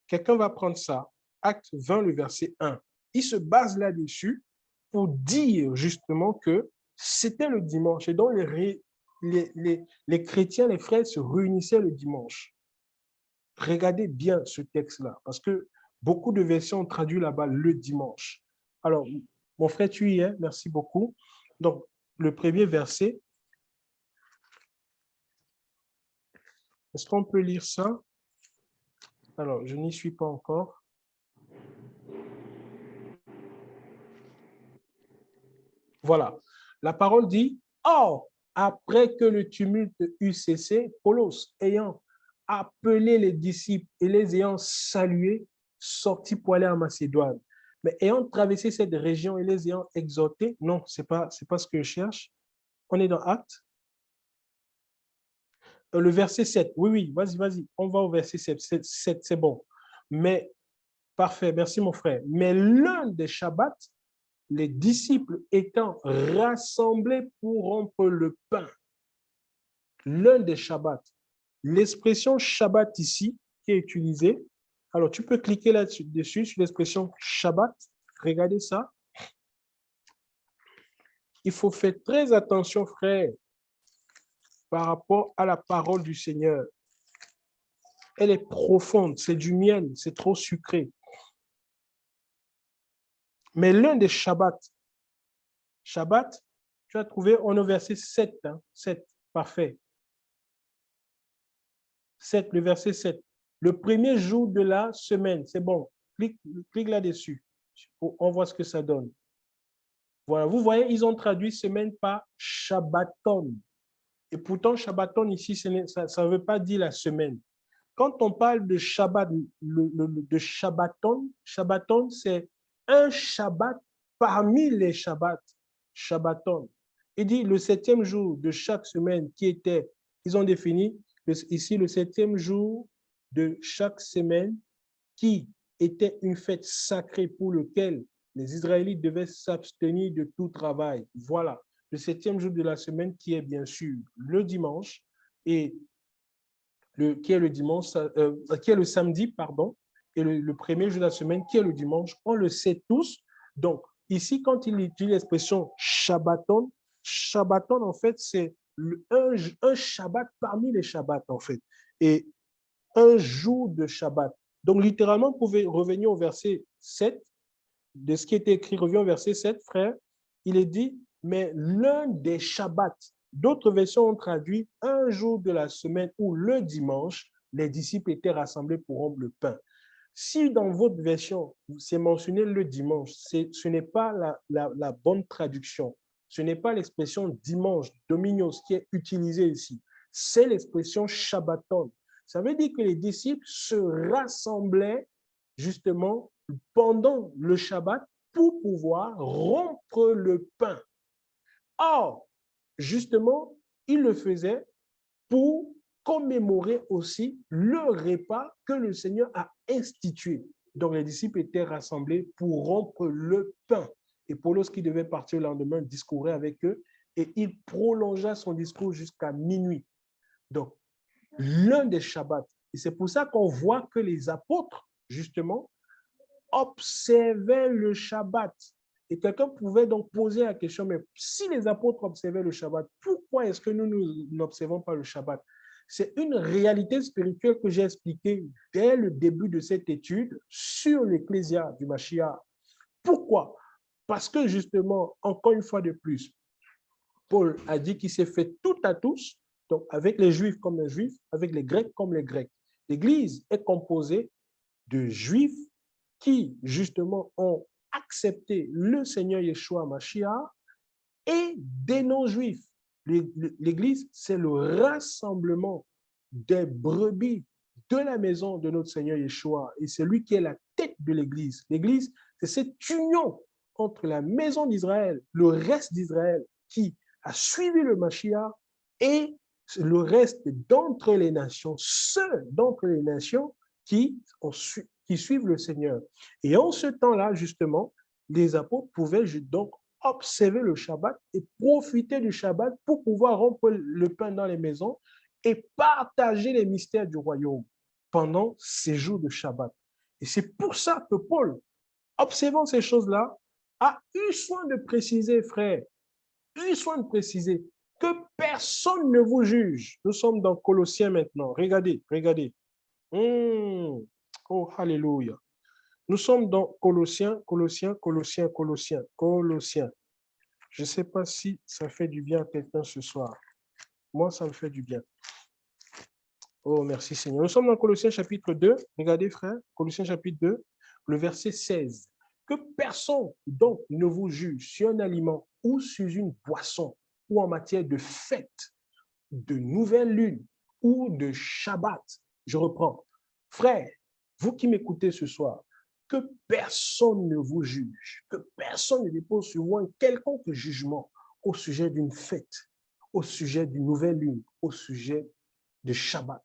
Quelqu'un va prendre ça, Actes 20, le verset 1. Il se base là-dessus pour dire justement que c'était le dimanche. Et donc, les chrétiens, les frères se réunissaient le dimanche. Regardez bien ce texte-là, parce que beaucoup de versions ont traduit là-bas le dimanche. Alors, mon frère, tu y es, merci beaucoup. Donc, le premier verset, est-ce qu'on peut lire ça? Alors, je n'y suis pas encore. Voilà. La parole dit, « Or, après que le tumulte eut cessé, Paulos, ayant appelé les disciples et les ayant salués, sortit pour aller en Macédoine. Mais ayant traversé cette région et les ayant exhortés, non, ce n'est pas ce que je cherche. On est dans Actes. Le verset 7. Oui, vas-y. On va au verset 7, c'est bon. Mais, parfait, merci mon frère. Mais l'un des Shabbats, les disciples étant rassemblés pour rompre le pain, l'un des Shabbats, l'expression Shabbat ici qui est utilisée, alors tu peux cliquer là-dessus sur l'expression Shabbat, regardez ça. Il faut faire très attention, frère, par rapport à la parole du Seigneur. Elle est profonde, c'est du miel, c'est trop sucré. Mais l'un des Shabbats, Shabbat, tu as trouvé, on est au verset 7, 7, parfait. 7, le verset 7. Le premier jour de la semaine, c'est bon. Clique là-dessus. On voit ce que ça donne. Voilà, vous voyez, ils ont traduit semaine par Shabbaton. Et pourtant, Shabbaton ici, ça ne veut pas dire la semaine. Quand on parle de Shabbat, de Shabbaton, Shabbaton, c'est un Shabbat parmi les Shabbats. Shabbaton. Il dit le 7e jour de chaque semaine qui était, ils ont défini ici le 7e jour de chaque semaine qui était une fête sacrée pour lequel les Israélites devaient s'abstenir de tout travail. Voilà, le 7e jour de la semaine qui est bien sûr le dimanche et qui est le samedi, pardon, et le premier jour de la semaine qui est le dimanche, on le sait tous. Donc, ici, quand il utilise l'expression Shabbaton, Shabbaton, en fait, c'est un Shabbat parmi les Shabbats, en fait, et un jour de Shabbat. Donc, littéralement, vous pouvez revenir au verset 7, de ce qui était écrit, revient au verset 7, frère, il est dit, mais l'un des Shabbats, d'autres versions ont traduit un jour de la semaine ou le dimanche, les disciples étaient rassemblés pour rompre le pain. Si dans votre version, c'est mentionné le dimanche, ce n'est pas la bonne traduction. Ce n'est pas l'expression dimanche, dominios, qui est utilisée ici. C'est l'expression Shabbaton. Ça veut dire que les disciples se rassemblaient justement pendant le Shabbat pour pouvoir rompre le pain. Or, justement, ils le faisaient pour commémorer aussi le repas que le Seigneur a institué. Donc, les disciples étaient rassemblés pour rompre le pain. Et Paulos, qui devait partir le lendemain, discourait avec eux et il prolongea son discours jusqu'à minuit. Donc, l'un des Shabbats. Et c'est pour ça qu'on voit que les apôtres, justement, observaient le Shabbat. Et quelqu'un pouvait donc poser la question, mais si les apôtres observaient le Shabbat, pourquoi est-ce que nous n'observons pas le Shabbat? C'est une réalité spirituelle que j'ai expliquée dès le début de cette étude sur l'Ecclésia du Mashiach. Pourquoi? Parce que justement, encore une fois de plus, Paul a dit qu'il s'est fait tout à tous, donc avec les Juifs comme les Juifs, avec les Grecs comme les Grecs. L'Église est composée de Juifs qui, justement, ont accepté le Seigneur Yeshua Mashiach et des non-juifs. L'Église, c'est le rassemblement des brebis de la maison de notre Seigneur Yeshua. Et c'est lui qui est la tête de l'Église. L'Église, c'est cette union entre la maison d'Israël, le reste d'Israël qui a suivi le Mashiach et le reste d'entre les nations, ceux d'entre les nations qui suivent le Seigneur. Et en ce temps-là, justement, les apôtres pouvaient donc observer le Shabbat et profiter du Shabbat pour pouvoir rompre le pain dans les maisons et partager les mystères du royaume pendant ces jours de Shabbat. Et c'est pour ça que Paul, observant ces choses-là, a eu soin de préciser, frère, eu soin de préciser que personne ne vous juge. Nous sommes dans Colossiens maintenant. Regardez, regardez. Oh, alléluia. Nous sommes dans Colossiens. Je ne sais pas si ça fait du bien à quelqu'un ce soir. Moi, ça me fait du bien. Oh, merci Seigneur. Nous sommes dans Colossiens chapitre 2. Regardez, frère, Colossiens chapitre 2, le verset 16. Que personne donc ne vous juge sur un aliment ou sur une boisson ou en matière de fête, de nouvelle lune ou de Shabbat. Je reprends. Frère, vous qui m'écoutez ce soir, que personne ne vous juge, que personne ne dépose sur vous un quelconque jugement au sujet d'une fête, au sujet d'une nouvelle lune, au sujet de Shabbat,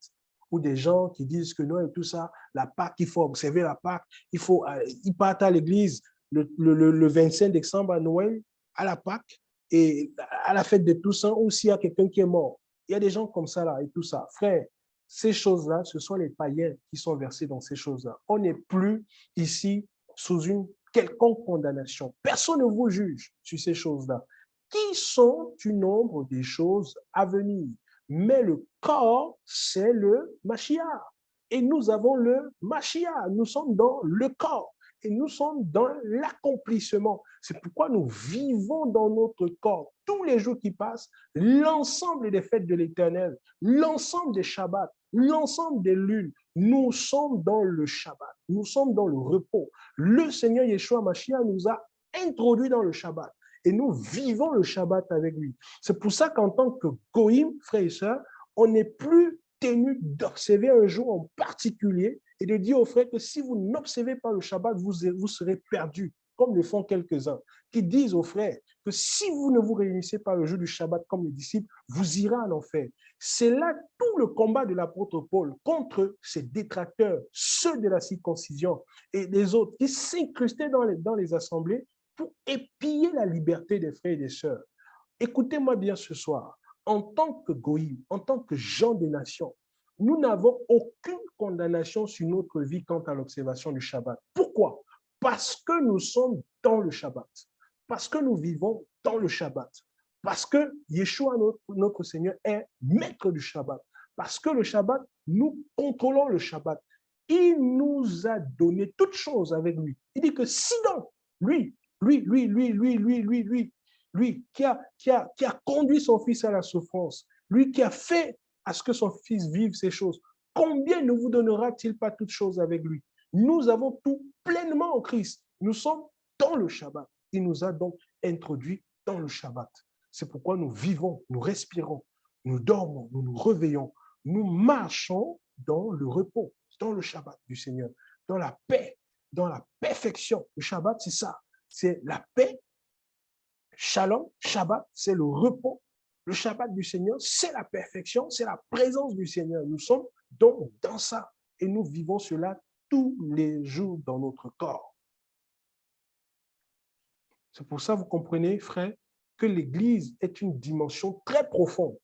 ou des gens qui disent que non et tout ça, la Pâque, il faut observer la Pâque, ils partent à l'église le 25 décembre à Noël, à la Pâque, et à la fête de Toussaint, ou s'il y a quelqu'un qui est mort. Il y a des gens comme ça là et tout ça. Frère, ces choses-là, ce sont les païens qui sont versés dans ces choses-là. On n'est plus ici sous une quelconque condamnation. Personne ne vous juge sur ces choses-là, qui sont du nombre des choses à venir. Mais le corps, c'est le Mashiach. Et nous avons le Mashiach. Nous sommes dans le corps. Et nous sommes dans l'accomplissement. C'est pourquoi nous vivons dans notre corps tous les jours qui passent, l'ensemble des fêtes de l'Éternel, l'ensemble des Shabbats, l'ensemble des lunes. Nous sommes dans le Shabbat. Nous sommes dans le repos. Le Seigneur Yeshua Mashiach nous a introduits dans le Shabbat. Et nous vivons le Shabbat avec lui. C'est pour ça qu'en tant que Goïm, frères et sœurs, on n'est plus tenu d'observer un jour en particulier et de dire aux frères que si vous n'observez pas le Shabbat, vous serez perdus, comme le font quelques-uns, qui disent aux frères que si vous ne vous réunissez pas le jour du Shabbat comme les disciples, vous irez en enfer. C'est là tout le combat de l'apôtre Paul contre ces détracteurs, ceux de la circoncision et les autres qui s'incrustaient dans les assemblées pour épier la liberté des frères et des sœurs. Écoutez-moi bien ce soir. En tant que Goïm, en tant que gens des nations, nous n'avons aucune condamnation sur notre vie quant à l'observation du Shabbat. Pourquoi? Parce que nous sommes dans le Shabbat. Parce que nous vivons dans le Shabbat. Parce que Yeshua, notre Seigneur, est maître du Shabbat. Parce que le Shabbat, nous contrôlons le Shabbat. Il nous a donné toutes choses avec lui. Il dit que si donc, lui qui a conduit son fils à la souffrance, lui qui a fait à ce que son fils vive ces choses, combien ne vous donnera-t-il pas toutes choses avec lui? Nous avons tout pleinement en Christ. Nous sommes dans le Shabbat. Il nous a donc introduits dans le Shabbat. C'est pourquoi nous vivons, nous respirons, nous dormons, nous nous réveillons, nous marchons dans le repos, dans le Shabbat du Seigneur, dans la paix, dans la perfection. Le Shabbat, c'est ça, c'est la paix. Shalom, Shabbat, c'est le repos. Le Shabbat du Seigneur, c'est la perfection, c'est la présence du Seigneur. Nous sommes donc dans ça et nous vivons cela tous les jours dans notre corps. C'est pour ça, vous comprenez, frère, que l'Église est une dimension très profonde.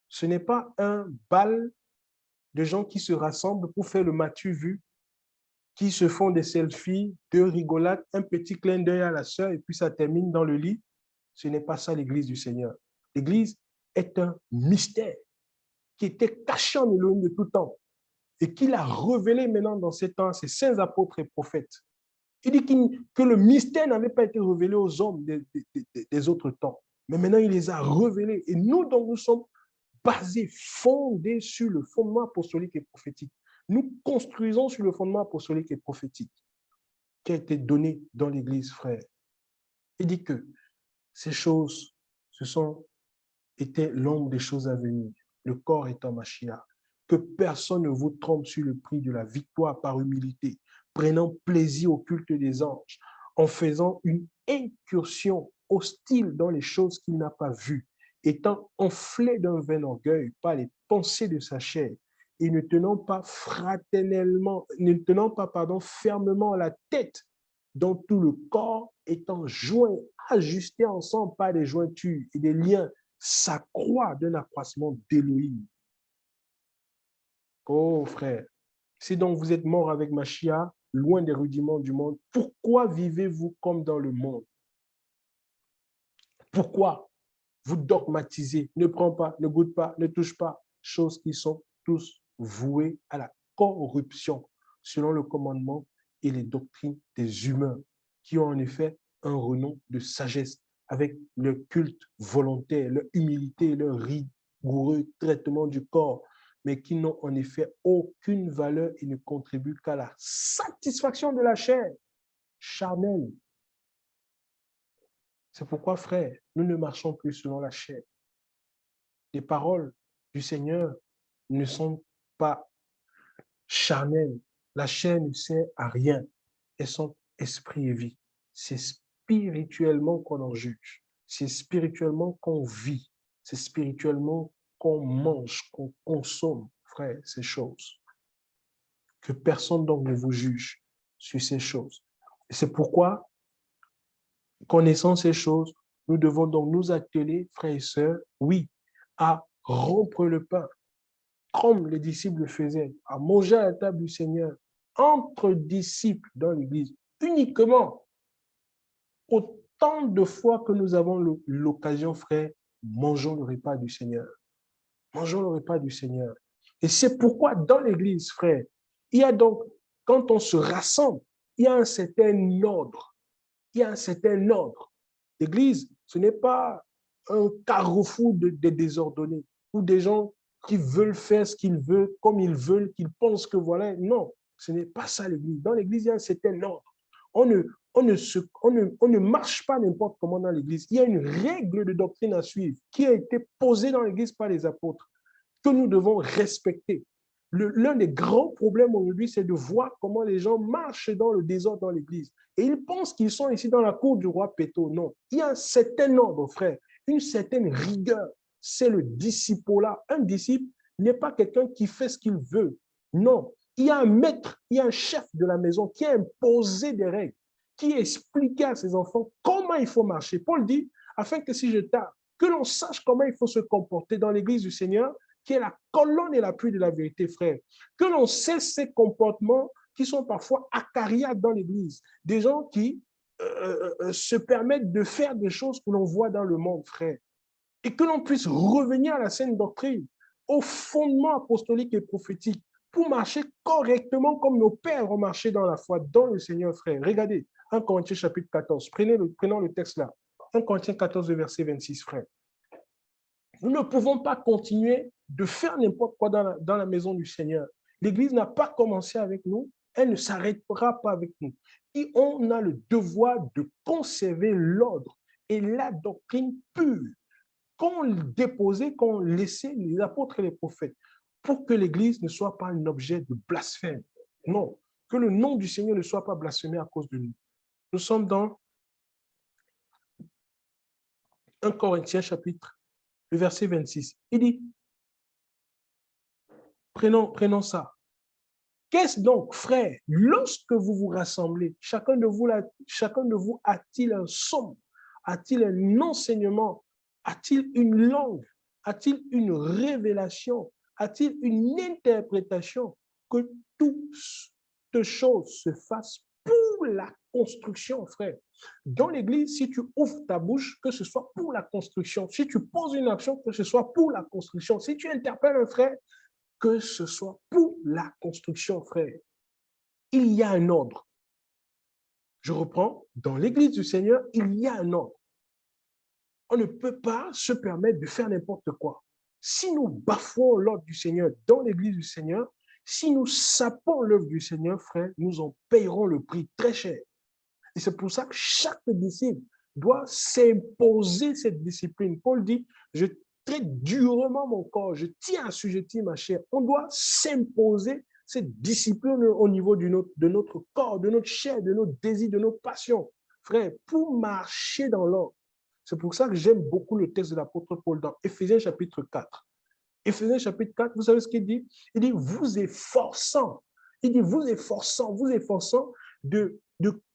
Ce n'est pas un bal de gens qui se rassemblent pour faire le matu vu, qui se font des selfies, deux rigolades, un petit clin d'œil à la sœur et puis ça termine dans le lit. Ce n'est pas ça l'Église du Seigneur. L'Église est un mystère qui était caché en Élohim de tout temps et qu'il a révélé maintenant dans ces temps à ses saints apôtres et prophètes. Il dit que le mystère n'avait pas été révélé aux hommes des autres temps, mais maintenant il les a révélés. Et nous, donc, nous sommes basés, fondés sur le fondement apostolique et prophétique. Nous construisons sur le fondement apostolique et prophétique qui a été donné dans l'Église, frère. Il dit que ces choses, étaient l'ombre des choses à venir. Le corps étant Mashiach. Que personne ne vous trompe sur le prix de la victoire par humilité, prenant plaisir au culte des anges, en faisant une incursion hostile dans les choses qu'il n'a pas vues, étant enflé d'un vain orgueil par les pensées de sa chair, et ne tenant pas fermement la tête, dont tout le corps étant joint, ajusté ensemble par des jointures et des liens, s'accroît d'un accroissement d'Élohim. Oh frère, si donc vous êtes mort avec Mashiach, loin des rudiments du monde, pourquoi vivez-vous comme dans le monde? Pourquoi vous dogmatisez? Ne prends pas, ne goûte pas, ne touche pas, choses qui sont tous vouées à la corruption, selon le commandement et les doctrines des humains, qui ont en effet un renom de sagesse, avec le culte volontaire, leur humilité, leur rigoureux traitement du corps, mais qui n'ont en effet aucune valeur et ne contribuent qu'à la satisfaction de la chair charnelle. C'est pourquoi, frère, nous ne marchons plus selon la chair. Les paroles du Seigneur ne sont pas charnelles. La chair ne sert à rien. Elles sont esprit et vie. C'est spirituellement qu'on en juge. C'est spirituellement qu'on vit. C'est spirituellement qu'on mange, qu'on consomme, frère, ces choses. Que personne donc ne vous juge sur ces choses. Et c'est pourquoi, connaissant ces choses, nous devons donc nous atteler, frères et sœurs, oui, à rompre le pain, comme les disciples le faisaient, à manger à la table du Seigneur, entre disciples dans l'Église, uniquement autant de fois que nous avons l'occasion, frère, mangeons le repas du Seigneur. Mangeons le repas du Seigneur. Et c'est pourquoi dans l'Église, frère, il y a donc, quand on se rassemble, il y a un certain ordre. Il y a un certain ordre. L'Église, ce n'est pas un carrefour de désordonnés ou des gens qui veulent faire ce qu'ils veulent, comme ils veulent, qu'ils pensent que voilà. Non, ce n'est pas ça l'Église. Dans l'Église, il y a un certain ordre. On ne marche pas n'importe comment dans l'Église. Il y a une règle de doctrine à suivre qui a été posée dans l'Église par les apôtres que nous devons respecter. L'un des grands problèmes aujourd'hui, c'est de voir comment les gens marchent dans le désordre dans l'Église. Et ils pensent qu'ils sont ici dans la cour du roi Péto. Non, il y a un certain ordre, frère, une certaine rigueur. C'est le disciple-là. Un disciple n'est pas quelqu'un qui fait ce qu'il veut. Non, il y a un maître, il y a un chef de la maison qui a imposé des règles, qui a expliqué à ses enfants comment il faut marcher. Paul dit, afin que si je tarde, que l'on sache comment il faut se comporter dans l'Église du Seigneur, qui est la colonne et l'appui de la vérité, frère. Que l'on cesse ces comportements qui sont parfois acariaques dans l'Église. Des gens qui se permettent de faire des choses que l'on voit dans le monde, frère. et que l'on puisse revenir à la saine doctrine, au fondement apostolique et prophétique, pour marcher correctement comme nos pères ont marché dans la foi, dans le Seigneur, frère. Regardez, 1 Corinthiens chapitre 14, prenons le texte là. 1 Corinthiens 14, verset 26, frère. Nous ne pouvons pas continuer de faire n'importe quoi dans la maison du Seigneur. L'Église n'a pas commencé avec nous, elle ne s'arrêtera pas avec nous. Et on a le devoir de conserver l'ordre et la doctrine pure qu'ont déposé, qu'ont laissé les apôtres et les prophètes, pour que l'Église ne soit pas un objet de blasphème. Non, que le nom du Seigneur ne soit pas blasphémé à cause de nous. Nous sommes dans 1 Corinthiens chapitre, le verset 26. Il dit, prenons ça. Qu'est-ce donc, frères, lorsque vous vous rassemblez, chacun de vous a-t-il un son, a-t-il un enseignement, a-t-il une langue, a-t-il une révélation, a-t-il une interprétation, que toutes choses se fassent pour la construction, frère. Dans l'Église, si tu ouvres ta bouche, que ce soit pour la construction. Si tu poses une action, que ce soit pour la construction. Si tu interpelles un frère, que ce soit pour la construction, frère. Il y a un ordre. Je reprends, dans l'Église du Seigneur, il y a un ordre. On ne peut pas se permettre de faire n'importe quoi. Si nous bafouons l'ordre du Seigneur dans l'Église du Seigneur, si nous sapons l'œuvre du Seigneur, frère, nous en payerons le prix très cher. Et c'est pour ça que chaque disciple doit s'imposer cette discipline. Paul dit, je traite durement mon corps, je tiens à assujettir ma chair. On doit s'imposer cette discipline au niveau de notre corps, de notre chair, de nos désirs, de nos passions. Frère, pour marcher dans l'ordre. C'est pour ça que j'aime beaucoup le texte de l'apôtre Paul dans Éphésiens chapitre 4. Éphésiens chapitre 4, vous savez ce qu'il dit? Il dit, vous efforçant. Il dit, vous efforçant de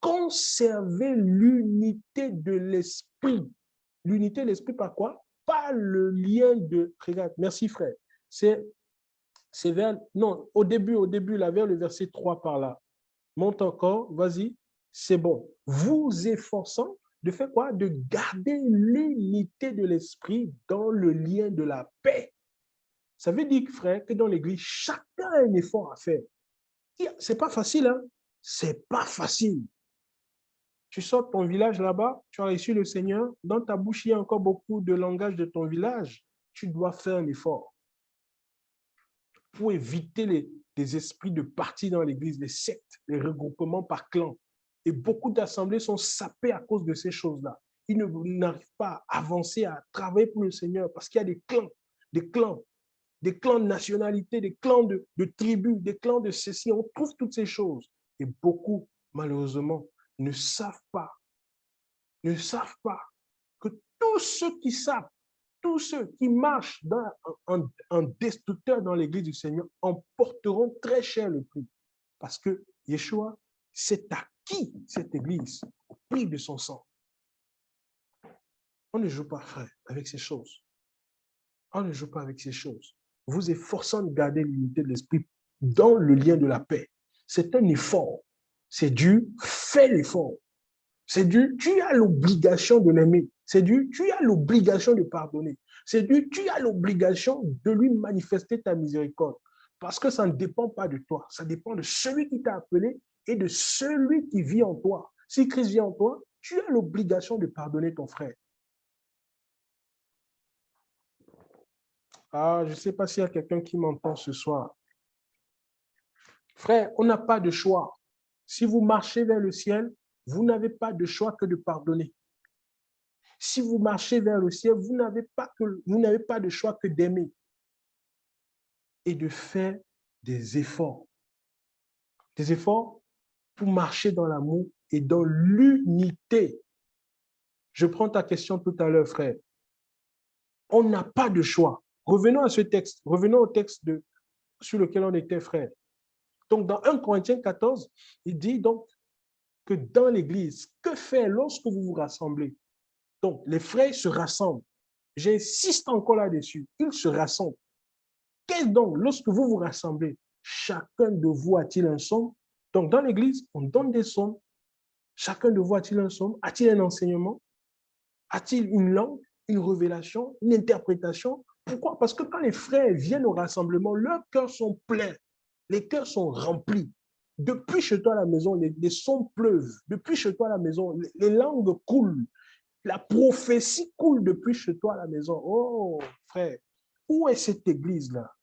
conserver l'unité de l'esprit. L'unité de l'esprit par quoi? Par le lien de... Regarde, merci frère. C'est vers... Non, au début, là, vers le verset 3 par là. Monte encore, vas-y, c'est bon. Vous efforçant de faire quoi? De garder l'unité de l'esprit dans le lien de la paix. Ça veut dire, frère, que dans l'Église, chacun a un effort à faire. C'est pas facile, hein? C'est pas facile. Tu sors de ton village là-bas, tu as reçu le Seigneur, dans ta bouche, il y a encore beaucoup de langage de ton village. Tu dois faire un effort pour éviter les esprits de parti dans l'Église, les sectes, les regroupements par clans. Et beaucoup d'assemblées sont sapées à cause de ces choses-là. Ils n'arrivent pas à avancer, à travailler pour le Seigneur parce qu'il y a des clans de nationalités, des clans de tribus, des clans de ceci. On trouve toutes ces choses. Et beaucoup, malheureusement, ne savent pas que tous ceux qui savent, tous ceux qui marchent en destructeur dans l'Église du Seigneur en porteront très cher le prix. Parce que Yeshua s'est acquis cette Église au prix de son sang. On ne joue pas, frère, avec ces choses. On ne joue pas avec ces choses. Vous efforçant de garder l'unité de l'esprit dans le lien de la paix. C'est un effort. C'est du fais l'effort. C'est du tu as l'obligation de l'aimer. C'est du tu as l'obligation de pardonner. C'est du tu as l'obligation de lui manifester ta miséricorde. Parce que ça ne dépend pas de toi. Ça dépend de celui qui t'a appelé et de celui qui vit en toi. Si Christ vit en toi, tu as l'obligation de pardonner ton frère. Ah, je ne sais pas s'il y a quelqu'un qui m'entend ce soir. Frère, on n'a pas de choix. Si vous marchez vers le ciel, vous n'avez pas de choix que de pardonner. Si vous marchez vers le ciel, vous n'avez pas de choix que d'aimer et de faire des efforts. Des efforts pour marcher dans l'amour et dans l'unité. Je prends ta question tout à l'heure, frère. On n'a pas de choix. Revenons à ce texte. Revenons au texte sur lequel on était, frère. Donc, dans 1 Corinthiens 14, il dit donc que dans l'Église, que faire lorsque vous vous rassemblez? Donc, les frères se rassemblent. J'insiste encore là-dessus. Ils se rassemblent. Qu'est-ce donc lorsque vous vous rassemblez? Chacun de vous a-t-il un son? Donc, dans l'Église, on donne des sons. Chacun de vous a-t-il un son? A-t-il un enseignement? A-t-il une langue? une révélation, une interprétation. Pourquoi? Parce que quand les frères viennent au rassemblement, leurs cœurs sont pleins, les cœurs sont remplis. Depuis chez toi à la maison, les sons pleuvent. Depuis chez toi à la maison, les langues coulent. La prophétie coule depuis chez toi à la maison. Oh, frère, où est cette église-là?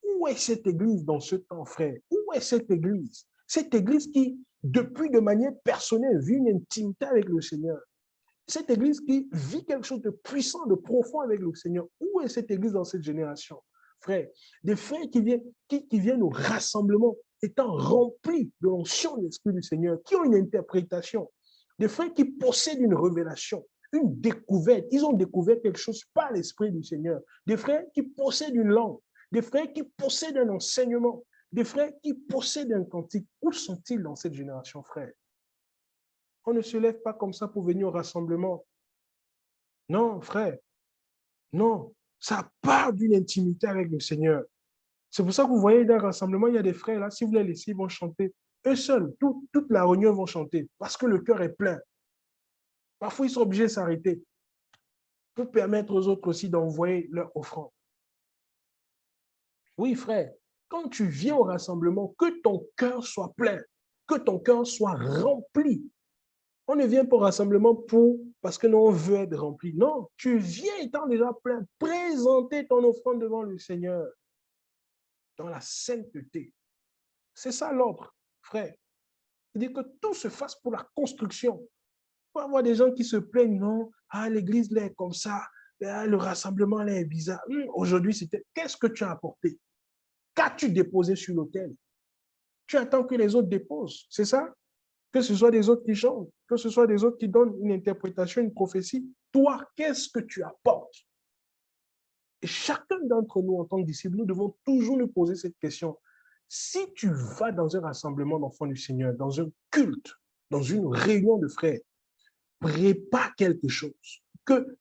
Où est cette église dans ce temps, frère? Où est cette église? Cette église qui, depuis de manière personnelle, vit une intimité avec le Seigneur. Cette église qui vit quelque chose de puissant, de profond avec le Seigneur. Où est cette église dans cette génération, frère? Des frères qui viennent au rassemblement, étant remplis de l'onction de l'Esprit du Seigneur, qui ont une interprétation. Des frères qui possèdent une révélation, une découverte. Ils ont découvert quelque chose par l'Esprit du Seigneur. Des frères qui possèdent une langue. Des frères qui possèdent un enseignement. Des frères qui possèdent un cantique. Où sont-ils dans cette génération, frère? On ne se lève pas comme ça pour venir au rassemblement. Non, frère. Non. Ça part d'une intimité avec le Seigneur. C'est pour ça que vous voyez dans le rassemblement, il y a des frères là, si vous les laissez, ils vont chanter. Eux seuls, toute la réunion vont chanter parce que le cœur est plein. Parfois, ils sont obligés de s'arrêter pour permettre aux autres aussi d'envoyer leur offrande. Oui, frère, quand tu viens au rassemblement, que ton cœur soit plein, que ton cœur soit rempli. On ne vient pas au rassemblement parce que nous, on veut être rempli. Non, tu viens étant déjà plein. Présenter ton offrande devant le Seigneur dans la sainteté. C'est ça l'ordre, frère. Il dit que tout se fasse pour la construction. Il faut avoir des gens qui se plaignent, non, l'église là est comme ça, le rassemblement là est bizarre. Aujourd'hui, c'était, qu'est-ce que tu as apporté? Qu'as-tu déposé sur l'autel? Tu attends que les autres déposent, c'est ça? Que ce soit des autres qui chantent, que ce soit des autres qui donnent une interprétation, une prophétie. Toi, qu'est-ce que tu apportes? Et chacun d'entre nous, en tant que disciples, nous devons toujours nous poser cette question. Si tu vas dans un rassemblement d'enfants du Seigneur, dans un culte, dans une réunion de frères, prépare quelque chose.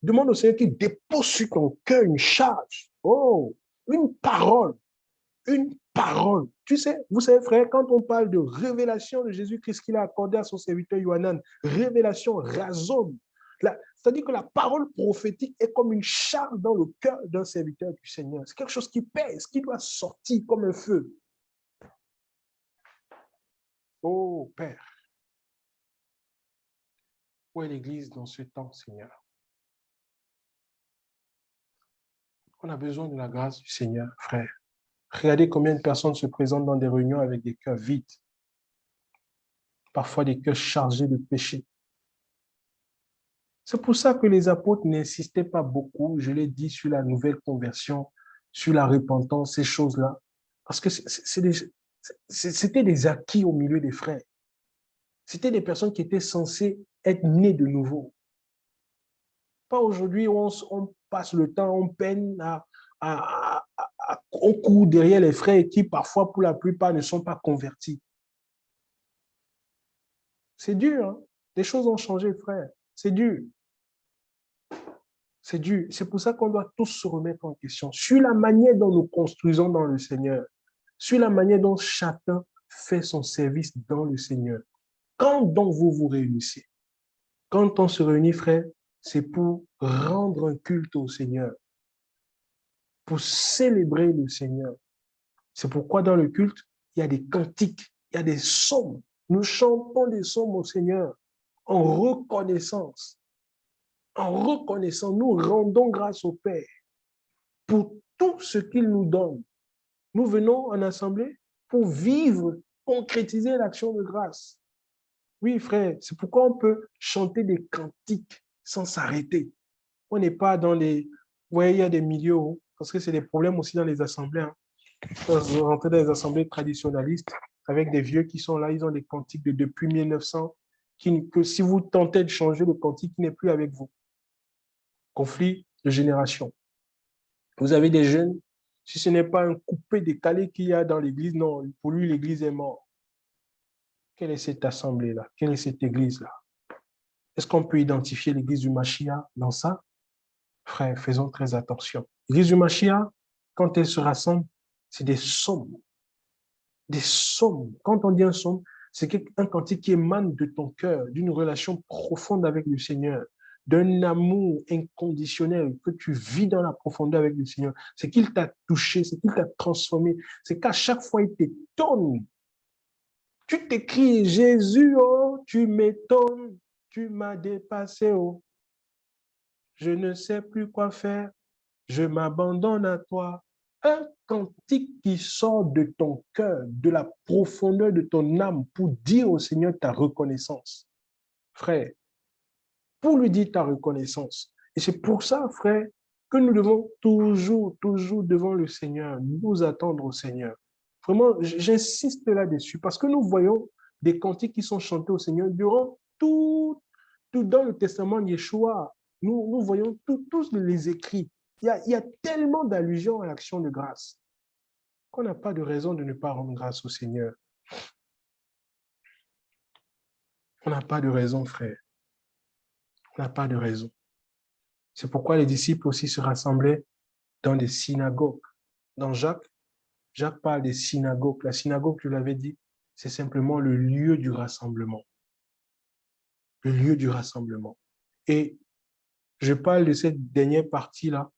Demande au Seigneur qu'il dépose sur ton cœur une charge. Oh, une parole. Une parole. Tu sais, vous savez, frère, quand on parle de révélation de Jésus-Christ qu'il a accordé à son serviteur Yohanan, révélation, razon, c'est-à-dire que la parole prophétique est comme une charge dans le cœur d'un serviteur du Seigneur. C'est quelque chose qui pèse, qui doit sortir comme un feu. Oh, Père, où est l'Église dans ce temps, Seigneur? On a besoin de la grâce du Seigneur, frère. Regardez combien de personnes se présentent dans des réunions avec des cœurs vides, parfois des cœurs chargés de péché. C'est pour ça que les apôtres n'insistaient pas beaucoup, je l'ai dit, sur la nouvelle conversion, sur la repentance, ces choses-là, parce que c'était des acquis au milieu des frères. C'était des personnes qui étaient censées être nées de nouveau. Pas aujourd'hui où on passe le temps, on peine on court derrière les frères qui, parfois, pour la plupart, ne sont pas convertis. C'est dur, hein? Les choses ont changé, frère. C'est dur. C'est dur. C'est pour ça qu'on doit tous se remettre en question sur la manière dont nous construisons dans le Seigneur, sur la manière dont chacun fait son service dans le Seigneur. Quand donc vous vous réunissez, quand on se réunit, frère, c'est pour rendre un culte au Seigneur, pour célébrer le Seigneur. C'est pourquoi dans le culte, il y a des cantiques, il y a des psaumes. Nous chantons des psaumes au Seigneur en reconnaissance. En reconnaissant, nous rendons grâce au Père pour tout ce qu'il nous donne. Nous venons en assemblée pour vivre, concrétiser l'action de grâce. Oui, frère, c'est pourquoi on peut chanter des cantiques sans s'arrêter. On n'est pas dans les... Vous voyez, il y a des milieux, parce que c'est des problèmes aussi dans les assemblées. Hein. Quand vous rentrez dans les assemblées traditionnalistes, avec des vieux qui sont là, ils ont des cantiques depuis 1900, que si vous tentez de changer le cantique, il n'est plus avec vous. Conflit de génération. Vous avez des jeunes, si ce n'est pas un coupé décalé qu'il y a dans l'église, non, pour lui, l'église est morte. Quelle est cette assemblée-là? Quelle est cette église-là? Est-ce qu'on peut identifier l'église du Mashiach dans ça? Frère, faisons très attention. L'église du Mashiach, quand elle se rassemble, c'est des psaumes. Des psaumes. Quand on dit un psaume, c'est un cantique qui émane de ton cœur, d'une relation profonde avec le Seigneur, d'un amour inconditionnel que tu vis dans la profondeur avec le Seigneur. C'est qu'il t'a touché, c'est qu'il t'a transformé. C'est qu'à chaque fois, il t'étonne. Tu t'écris, Jésus, oh, tu m'étonnes, tu m'as dépassé, oh. Je ne sais plus quoi faire, je m'abandonne à toi. Un cantique qui sort de ton cœur, de la profondeur de ton âme pour dire au Seigneur ta reconnaissance. Frère, pour lui dire ta reconnaissance. Et c'est pour ça, frère, que nous devons toujours, toujours devant le Seigneur, nous attendre au Seigneur. Vraiment, j'insiste là-dessus parce que nous voyons des cantiques qui sont chantés au Seigneur durant tout dans le testament de Yeshua. Nous voyons tous les écrits. Il y a tellement d'allusions à l'action de grâce qu'on n'a pas de raison de ne pas rendre grâce au Seigneur. On n'a pas de raison, frère. On n'a pas de raison. C'est pourquoi les disciples aussi se rassemblaient dans des synagogues. Dans Jacques parle des synagogues. La synagogue, je l'avais dit, c'est simplement le lieu du rassemblement. Le lieu du rassemblement. Et je parle de cette dernière partie-là.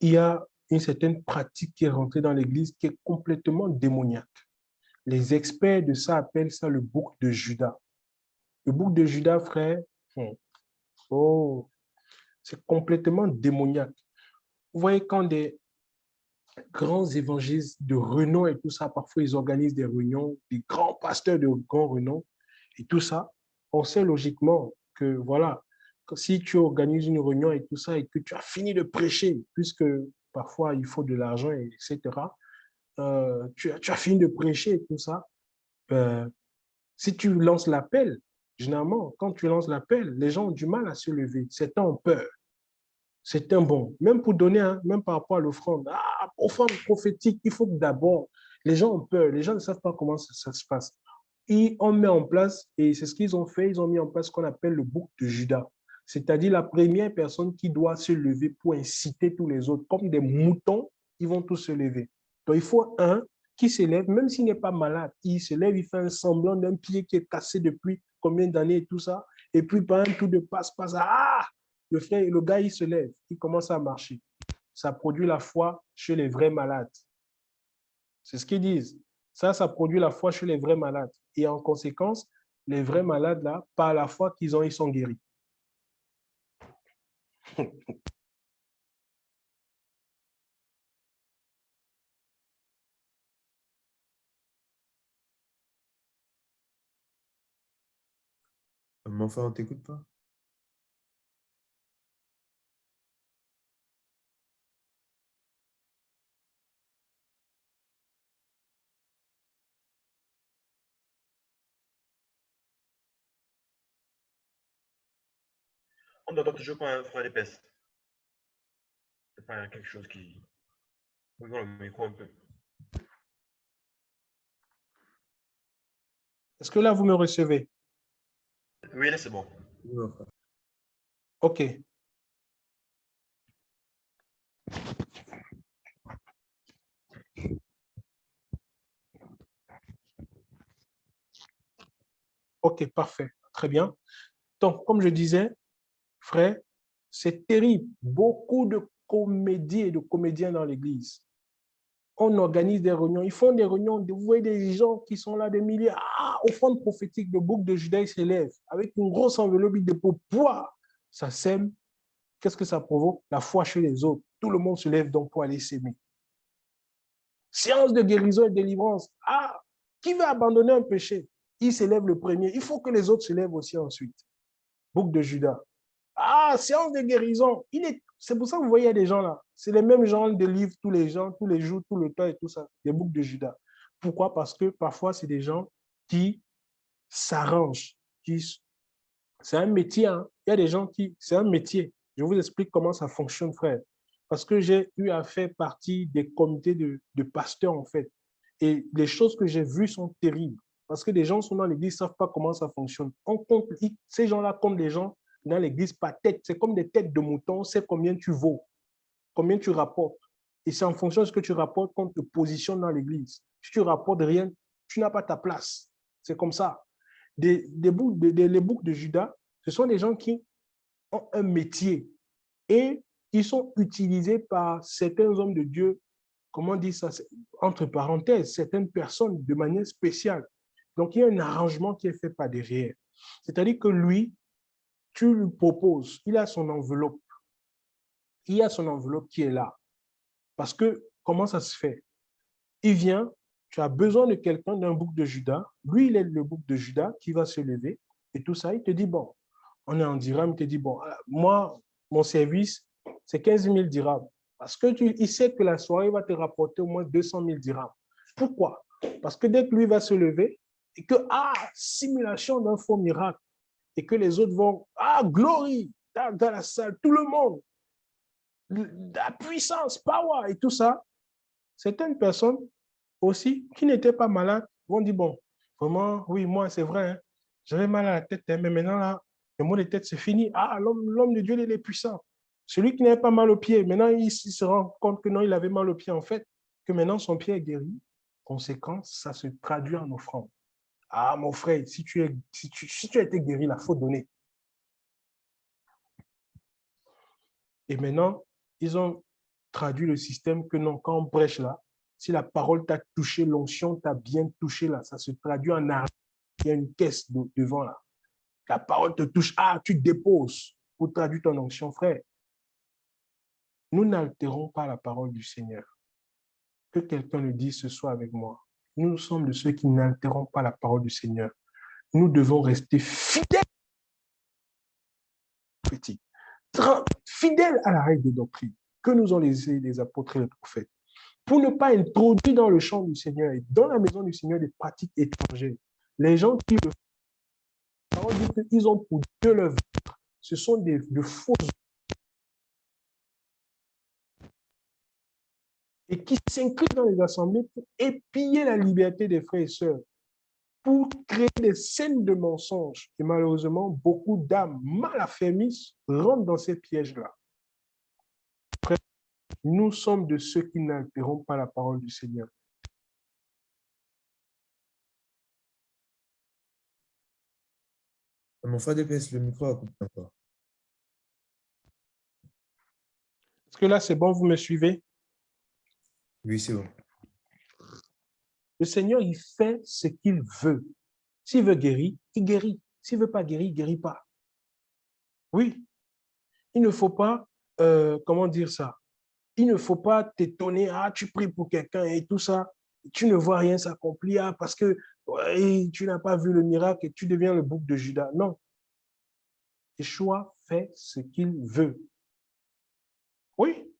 Il y a une certaine pratique qui est rentrée dans l'Église qui est complètement démoniaque. Les experts de ça appellent ça le bouc de Judas. Le bouc de Judas, frère, oh, c'est complètement démoniaque. Vous voyez, quand des grands évangélistes de renom et tout ça, parfois ils organisent des réunions, des grands pasteurs de grand renom et tout ça, on sait logiquement que voilà, si tu organises une réunion et tout ça et que tu as fini de prêcher, puisque parfois il faut de l'argent, etc., tu as fini de prêcher et tout ça, si tu lances l'appel, généralement, quand tu lances l'appel, les gens ont du mal à se lever. Certains ont peur. C'est un bon. Même pour donner, même par rapport à l'offrande, offrande prophétique, il faut que d'abord, les gens ont peur. Les gens ne savent pas comment ça se passe. Et on met en place, et c'est ce qu'ils ont fait, ils ont mis en place ce qu'on appelle le bouc de Judas. C'est-à-dire la première personne qui doit se lever pour inciter tous les autres. Comme des moutons, ils vont tous se lever. Donc, il faut un qui se lève, même s'il n'est pas malade, il se lève, il fait un semblant d'un pied qui est cassé depuis combien d'années et tout ça. Et puis, par un tour de passe-passe, le gars, il se lève, il commence à marcher. Ça produit la foi chez les vrais malades. C'est ce qu'ils disent. Ça produit la foi chez les vrais malades. Et en conséquence, les vrais malades, là, par la foi qu'ils ont, ils sont guéris. Mais enfin, on t'écoute pas. On n'entend toujours pas un frère d'épaisse. C'est pas quelque chose qui... Ouvrons le micro un peu. Est-ce que là, vous me recevez? Oui, là, c'est bon. OK. OK, parfait. Très bien. Donc, comme je disais, frère, c'est terrible. Beaucoup de comédies et de comédiens dans l'Église. On organise des réunions. Ils font des réunions. Vous voyez des gens qui sont là, des milliers. Offrande prophétique, le bouc de Judas s'élève avec une grosse enveloppe de pourpoint. Ça sème. Qu'est-ce que ça provoque? La foi chez les autres. Tout le monde se lève donc pour aller s'aimer. Séance de guérison et de délivrance. Qui veut abandonner un péché? Il s'élève le premier. Il faut que les autres se lèvent aussi ensuite. Bouc de Judas. Séance de guérison. C'est pour ça que vous voyez des gens là. C'est les mêmes gens de livres tous les jours, tout le temps et tout ça. Des boucs de Judas. Pourquoi? Parce que parfois, c'est des gens qui s'arrangent. C'est un métier. Il y a des gens qui... C'est un métier. Je vous explique comment ça fonctionne, frère. Parce que j'ai eu à faire partie des comités de pasteurs, en fait. Et les choses que j'ai vues sont terribles. Parce que les gens sont dans l'église, ne savent pas comment ça fonctionne. Ces gens-là comptent les gens dans l'église par tête. C'est comme des têtes de moutons. C'est combien tu vaux, combien tu rapportes. Et c'est en fonction de ce que tu rapportes qu'on te positionne dans l'église. Si tu rapportes rien, tu n'as pas ta place. C'est comme ça. Les boucs de Judas, Ce sont des gens qui ont un métier et ils sont utilisés par certains hommes de Dieu, comment dire ça, entre parenthèses, certaines personnes de manière spéciale. Donc, il y a un arrangement qui est fait par derrière. C'est-à-dire que lui, tu lui proposes, il a son enveloppe. Il y a son enveloppe qui est là. Parce que, comment ça se fait? Il vient, tu as besoin de quelqu'un, d'un bouc de Juda. Lui, il est le bouc de Juda qui va se lever et tout ça. Il te dit, bon, on est en dirham, il te dit, bon, moi, mon service, c'est 15 000 dirhams. Parce que il sait que la soirée va te rapporter au moins 200 000 dirhams. Pourquoi? Parce que dès que lui va se lever et que, simulation d'un faux miracle, et que les autres vont, glory, dans la salle, tout le monde, la puissance, power et tout ça, certaines personnes aussi qui n'étaient pas malades vont dire, bon, vraiment, oui, moi, c'est vrai, hein, j'avais mal à la tête, hein, mais maintenant, là, le mot de tête, c'est fini. L'homme de Dieu, il est puissant. Celui qui n'avait pas mal au pied, maintenant, il se rend compte que non, il avait mal au pied, en fait, que maintenant, son pied est guéri. Conséquence, ça se traduit en offrande. Mon frère, si tu as été guéri, il faut donner. Et maintenant, ils ont traduit le système que non, quand on prêche là, si la parole t'a touché, l'onction t'a bien touché là, ça se traduit en argent. Il y a une caisse devant là. La parole te touche, tu déposes pour traduire ton onction, frère. Nous n'altérons pas la parole du Seigneur. Que quelqu'un le dise ce soir avec moi. Nous sommes de ceux qui n'altérons pas la parole du Seigneur. Nous devons rester fidèles à la règle de doctrine que nous ont laissé les apôtres et les prophètes, pour ne pas introduire dans le champ du Seigneur et dans la maison du Seigneur des pratiques étrangères. Les gens qui le font, ils ont pour Dieu leur vie. Ce sont de fausses et qui s'inscrivent dans les assemblées pour épier la liberté des frères et sœurs, pour créer des scènes de mensonges. Et malheureusement, beaucoup d'âmes mal affermies rentrent dans ces pièges-là. Nous sommes de ceux qui n'altérons pas la parole du Seigneur. Mon frère DPS, le micro a coupé encore. Est-ce que là, c'est bon, vous me suivez? Oui, c'est bon. Le Seigneur, il fait ce qu'il veut. S'il veut guérir, il guérit. S'il ne veut pas guérir, il ne guérit pas. Oui. Il ne faut pas, comment dire ça? Il ne faut pas t'étonner, tu pries pour quelqu'un et tout ça, tu ne vois rien s'accomplir parce que tu n'as pas vu le miracle et tu deviens le bouc de Judas. Non. Yeshua fait ce qu'il veut. Oui.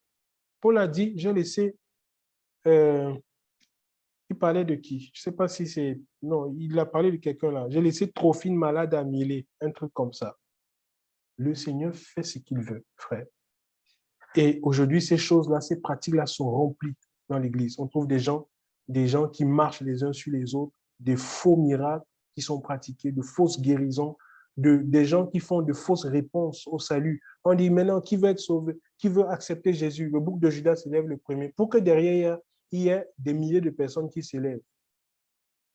Paul a dit, j'ai laissé, il parlait de qui? Je ne sais pas si c'est, non, il a parlé de quelqu'un là. J'ai laissé Trophine malade à Milet, un truc comme ça. Le Seigneur fait ce qu'il veut, frère. Et aujourd'hui, ces choses-là, ces pratiques-là sont remplies dans l'Église. On trouve des gens qui marchent les uns sur les autres, des faux miracles qui sont pratiqués, de fausses guérisons, des gens qui font de fausses réponses au salut. On dit maintenant, qui veut être sauvé? Qui veut accepter Jésus? Le bouc de Judas s'élève le premier. Pour que derrière, il y ait des milliers de personnes qui s'élèvent.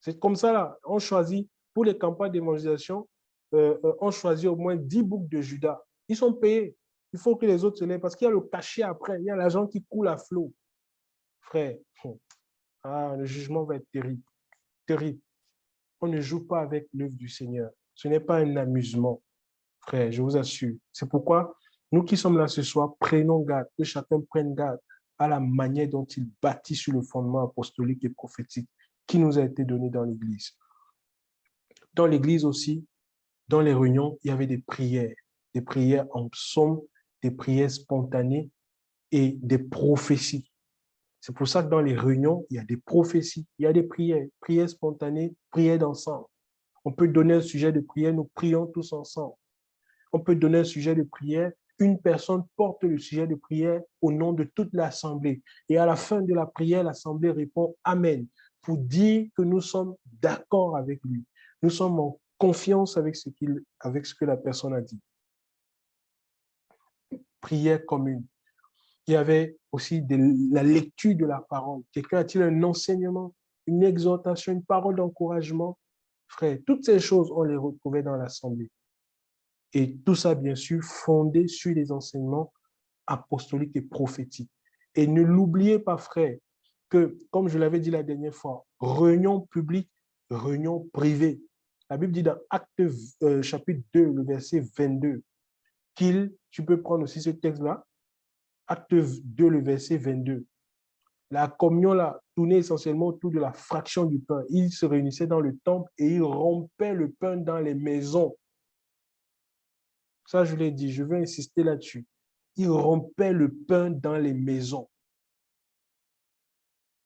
C'est comme ça, là. On choisit, pour les campagnes d'évangélisation, on choisit au moins 10 boucs de Judas. Ils sont payés. Il faut que les autres se lèvent parce qu'il y a le cachet après. Il y a l'argent qui coule à flot. Frère, le jugement va être terrible. Terrible. On ne joue pas avec l'œuvre du Seigneur. Ce n'est pas un amusement. Frère, je vous assure. C'est pourquoi nous qui sommes là ce soir, prenons garde, que chacun prenne garde à la manière dont il bâtit sur le fondement apostolique et prophétique qui nous a été donné dans l'Église. Dans l'Église aussi, dans les réunions, il y avait des prières en psaume, des prières spontanées et des prophéties. C'est pour ça que dans les réunions, il y a des prophéties, il y a des prières spontanées, prières d'ensemble. On peut donner un sujet de prière, nous prions tous ensemble. On peut donner un sujet de prière, une personne porte le sujet de prière au nom de toute l'assemblée. Et à la fin de la prière, l'assemblée répond Amen, pour dire que nous sommes d'accord avec lui. Nous sommes en confiance avec ce que la personne a dit. Prière commune. Il y avait aussi la lecture de la parole. Quelqu'un a-t-il un enseignement, une exhortation, une parole d'encouragement? Frère, toutes ces choses, on les retrouvait dans l'assemblée. Et tout ça, bien sûr, fondé sur les enseignements apostoliques et prophétiques. Et ne l'oubliez pas, frère, que, comme je l'avais dit la dernière fois, réunion publique, réunion privée. La Bible dit dans Acte chapitre 2, le verset 22, tu peux prendre aussi ce texte-là, Acte 2, le verset 22. La communion là, tournait essentiellement autour de la fraction du pain. Ils se réunissaient dans le temple et ils rompaient le pain dans les maisons. Ça, je l'ai dit, je vais insister là-dessus. Ils rompaient le pain dans les maisons.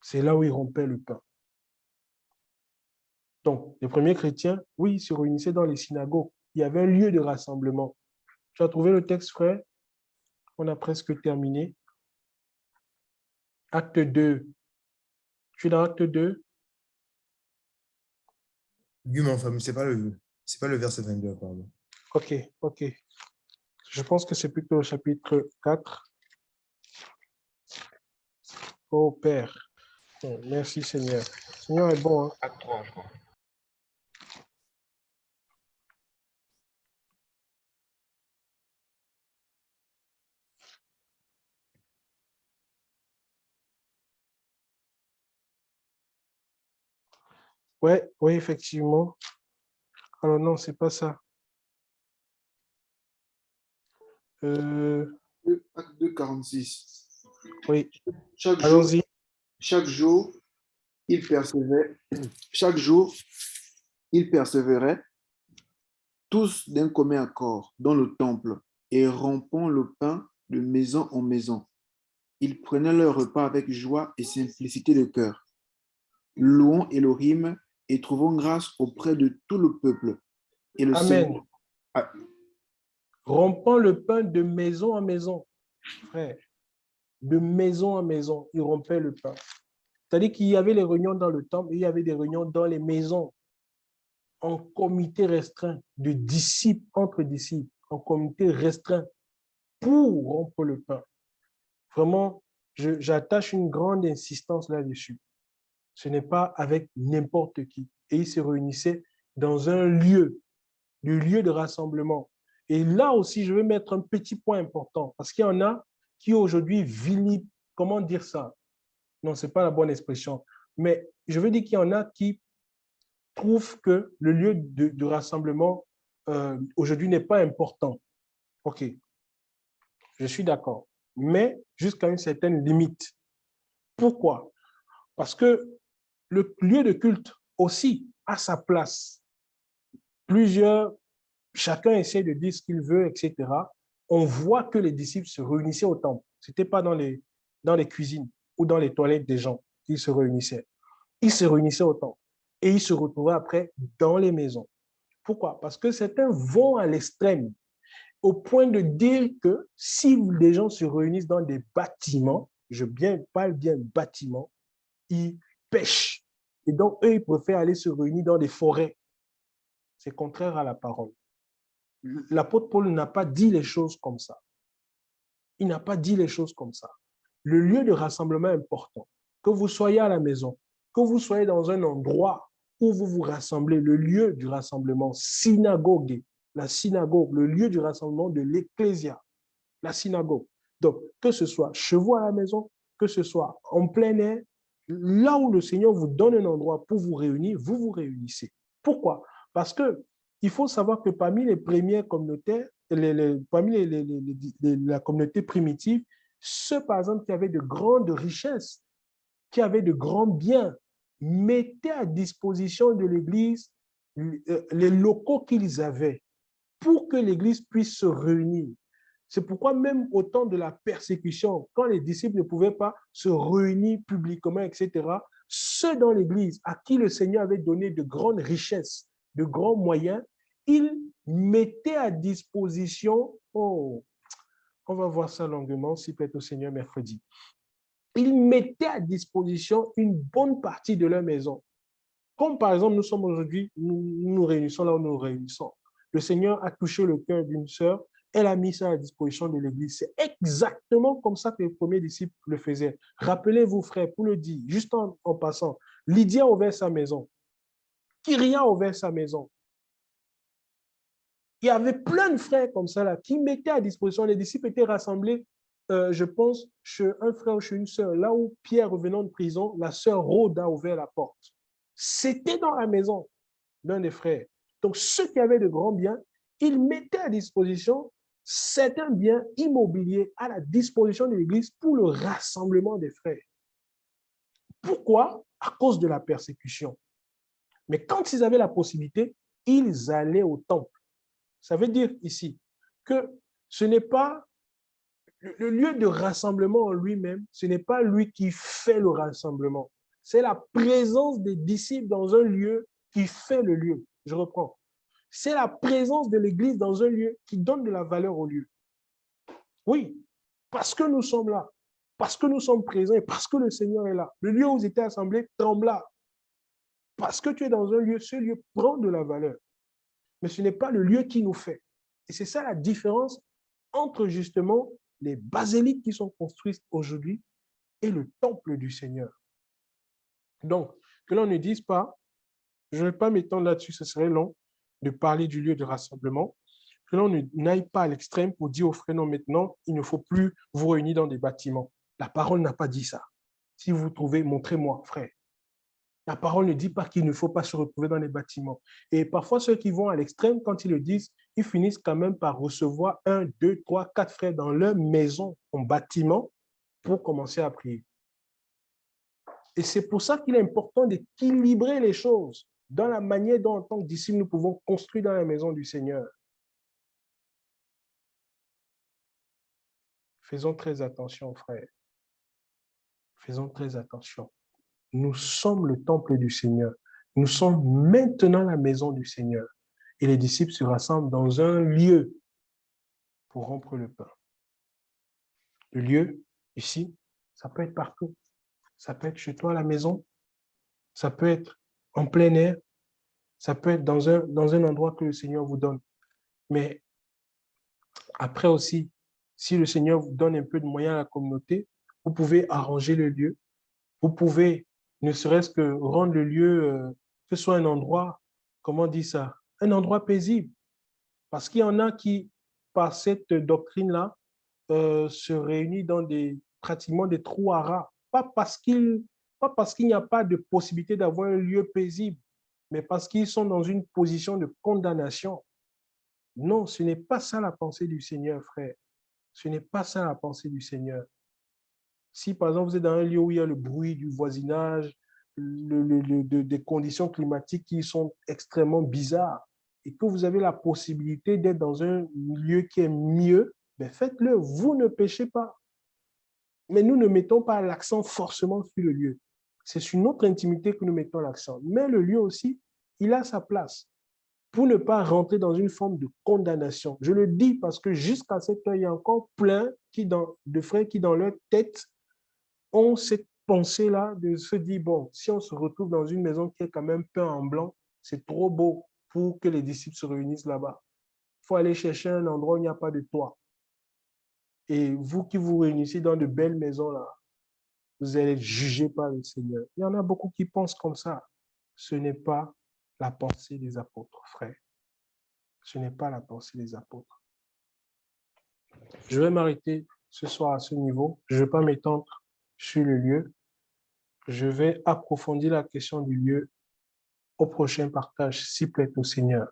C'est là où ils rompaient le pain. Donc, les premiers chrétiens, oui, ils se réunissaient dans les synagogues. Il y avait un lieu de rassemblement. Tu as trouvé le texte, frère? On a presque terminé. Acte 2. Tu es dans Acte 2? Oui, mais enfin, c'est pas le verset 22, pardon. Ok, ok. Je pense que c'est plutôt au chapitre 4. Oh Père, oh, merci Seigneur. Seigneur est bon. Hein? Acte 3, je crois. Ouais, oui, effectivement. Alors non, c'est pas ça. Acte 2, 46. Oui, Chaque jour, allons-y. chaque jour, il persévérait. Chaque jour, ils persévéraient tous d'un commun accord dans le temple et rompant le pain de maison en maison. Ils prenaient leur repas avec joie et simplicité de cœur, louant Elohim et trouvant grâce auprès de tout le peuple. Et le Amen. Seigneur, ah, Rompant le pain de maison en maison. Frère, de maison en maison, ils rompaient le pain. C'est-à-dire qu'il y avait les réunions dans le temple et il y avait des réunions dans les maisons, en comité restreint, de disciples entre disciples, en comité restreint, pour rompre le pain. Vraiment, j'attache une grande insistance là-dessus. Ce n'est pas avec n'importe qui. Et ils se réunissaient dans un lieu, le lieu de rassemblement. Et là aussi, je vais mettre un petit point important, parce qu'il y en a qui aujourd'hui comment dire ça? Non, ce n'est pas la bonne expression. Mais je veux dire qu'il y en a qui trouvent que le lieu de rassemblement aujourd'hui n'est pas important. OK, je suis d'accord. Mais jusqu'à une certaine limite. Pourquoi? Parce que le lieu de culte aussi a sa place. Chacun essaie de dire ce qu'il veut, etc. On voit que les disciples se réunissaient au temple. Ce n'était pas dans les cuisines ou dans les toilettes des gens qu'ils se réunissaient. Ils se réunissaient au temple et ils se retrouvaient après dans les maisons. Pourquoi? Parce que certains vont à l'extrême au point de dire que si les gens se réunissent dans des bâtiments, je parle bien bâtiments, ils pêchent. Et donc, eux, ils préfèrent aller se réunir dans des forêts. C'est contraire à la parole. L'apôtre Paul n'a pas dit les choses comme ça. Il n'a pas dit les choses comme ça. Le lieu de rassemblement est important. Que vous soyez à la maison, que vous soyez dans un endroit où vous vous rassemblez, le lieu du rassemblement, synagogue, la synagogue, le lieu du rassemblement de l'ecclésia, la synagogue. Donc, que ce soit chez vous à la maison, que ce soit en plein air, là où le Seigneur vous donne un endroit pour vous réunir, vous vous réunissez. Pourquoi? Parce que il faut savoir que parmi les premières communautés, parmi la communauté primitive, ceux, par exemple, qui avaient de grandes richesses, qui avaient de grands biens, mettaient à disposition de l'Église les locaux qu'ils avaient pour que l'Église puisse se réunir. C'est pourquoi même au temps de la persécution, quand les disciples ne pouvaient pas se réunir publiquement, etc., ceux dans l'Église à qui le Seigneur avait donné de grandes richesses, de grands moyens, ils mettaient à disposition, on va voir ça longuement, s'il plaît au Seigneur mercredi, ils mettaient à disposition une bonne partie de leur maison. Comme par exemple, nous sommes aujourd'hui, nous réunissons là où nous nous réunissons. Le Seigneur a touché le cœur d'une sœur, elle a mis ça à la disposition de l'Église. C'est exactement comme ça que les premiers disciples le faisaient. Rappelez-vous, frères, pour le dire, juste en passant, Lydia a ouvert sa maison. Kyria a ouvert sa maison. Il y avait plein de frères comme ça là, qui mettaient à disposition. Les disciples étaient rassemblés, je pense, chez un frère ou chez une sœur. Là où Pierre, revenant de prison, la sœur Rhoda a ouvert la porte. C'était dans la maison d'un des frères. Donc, ceux qui avaient de grands biens, ils mettaient à disposition certains biens immobiliers à la disposition de l'Église pour le rassemblement des frères. Pourquoi? À cause de la persécution. Mais quand ils avaient la possibilité, ils allaient au temple. Ça veut dire ici que ce n'est pas le lieu de rassemblement en lui-même, ce n'est pas lui qui fait le rassemblement. C'est la présence des disciples dans un lieu qui fait le lieu. Je reprends. C'est la présence de l'Église dans un lieu qui donne de la valeur au lieu. Oui, parce que nous sommes là, parce que nous sommes présents et parce que le Seigneur est là. Le lieu où vous étiez assemblés trembla. Parce que tu es dans un lieu, ce lieu prend de la valeur. Mais ce n'est pas le lieu qui nous fait. Et c'est ça la différence entre justement les basiliques qui sont construites aujourd'hui et le temple du Seigneur. Donc, que l'on ne dise pas, je ne vais pas m'étendre là-dessus, ce serait long de parler du lieu de rassemblement, que l'on n'aille pas à l'extrême pour dire aux frères, non, maintenant, il ne faut plus vous réunir dans des bâtiments. La parole n'a pas dit ça. Si vous trouvez, montrez-moi, frère. La parole ne dit pas qu'il ne faut pas se retrouver dans les bâtiments. Et parfois, ceux qui vont à l'extrême, quand ils le disent, ils finissent quand même par recevoir 1, 2, 3, 4 frères dans leur maison, en bâtiment, pour commencer à prier. Et c'est pour ça qu'il est important d'équilibrer les choses dans la manière dont, en tant que disciples, nous pouvons construire dans la maison du Seigneur. Faisons très attention, frères. Faisons très attention. Nous sommes le temple du Seigneur. Nous sommes maintenant la maison du Seigneur. Et les disciples se rassemblent dans un lieu pour rompre le pain. Le lieu, ici, ça peut être partout. Ça peut être chez toi à la maison. Ça peut être en plein air. Ça peut être dans un endroit que le Seigneur vous donne. Mais après aussi, si le Seigneur vous donne un peu de moyens à la communauté, vous pouvez arranger le lieu. Vous pouvez ne serait-ce que rendre le lieu, que ce soit un endroit, comment on dit ça, un endroit paisible. Parce qu'il y en a qui, par cette doctrine-là, se réunissent dans pratiquement des trous à rats. Pas parce qu'il n'y a pas de possibilité d'avoir un lieu paisible, mais parce qu'ils sont dans une position de condamnation. Non, ce n'est pas ça la pensée du Seigneur, frère. Ce n'est pas ça la pensée du Seigneur. Si, par exemple, vous êtes dans un lieu où il y a le bruit du voisinage, des conditions climatiques qui sont extrêmement bizarres, et que vous avez la possibilité d'être dans un lieu qui est mieux, ben faites-le. Vous ne péchez pas. Mais nous ne mettons pas l'accent forcément sur le lieu. C'est sur notre intimité que nous mettons l'accent. Mais le lieu aussi, il a sa place pour ne pas rentrer dans une forme de condamnation. Je le dis parce que jusqu'à cette heure, il y a encore plein de frères qui, dans leur tête, ont cette pensée-là de se dire, bon, si on se retrouve dans une maison qui est quand même peint en blanc, c'est trop beau pour que les disciples se réunissent là-bas. Il faut aller chercher un endroit où il n'y a pas de toit. Et vous qui vous réunissez dans de belles maisons là, vous allez être jugés par le Seigneur. Il y en a beaucoup qui pensent comme ça. Ce n'est pas la pensée des apôtres, frère. Ce n'est pas la pensée des apôtres. Je vais m'arrêter ce soir à ce niveau. Je ne vais pas m'étendre sur le lieu. Je vais approfondir la question du lieu au prochain partage, s'il plaît au Seigneur.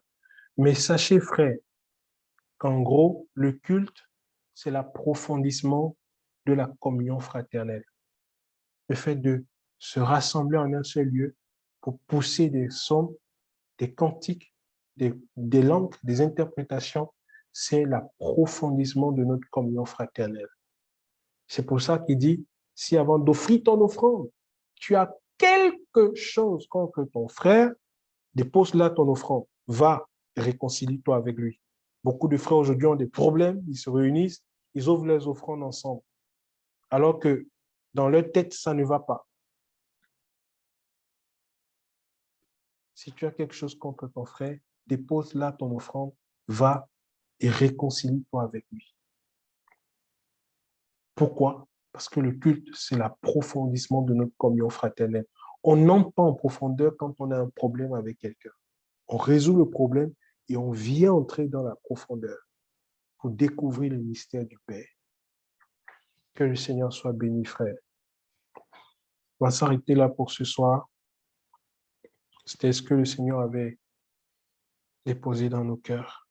Mais sachez, frère, qu'en gros, le culte, c'est l'approfondissement de la communion fraternelle. Le fait de se rassembler en un seul lieu pour pousser des psaumes, des cantiques, des langues, des interprétations, c'est l'approfondissement de notre communion fraternelle. C'est pour ça qu'il dit, si avant d'offrir ton offrande, tu as quelque chose contre ton frère, dépose là ton offrande, va, réconcilie-toi avec lui. Beaucoup de frères aujourd'hui ont des problèmes, ils se réunissent, ils offrent leurs offrandes ensemble, alors que dans leur tête, ça ne va pas. Si tu as quelque chose contre ton frère, dépose là ton offrande, va et réconcilie-toi avec lui. Pourquoi? Parce que le culte, c'est l'approfondissement de notre communion fraternelle. On n'entre pas en profondeur quand on a un problème avec quelqu'un. On résout le problème et on vient entrer dans la profondeur pour découvrir le mystère du Père. Que le Seigneur soit béni, frère. On va s'arrêter là pour ce soir. C'était ce que le Seigneur avait déposé dans nos cœurs.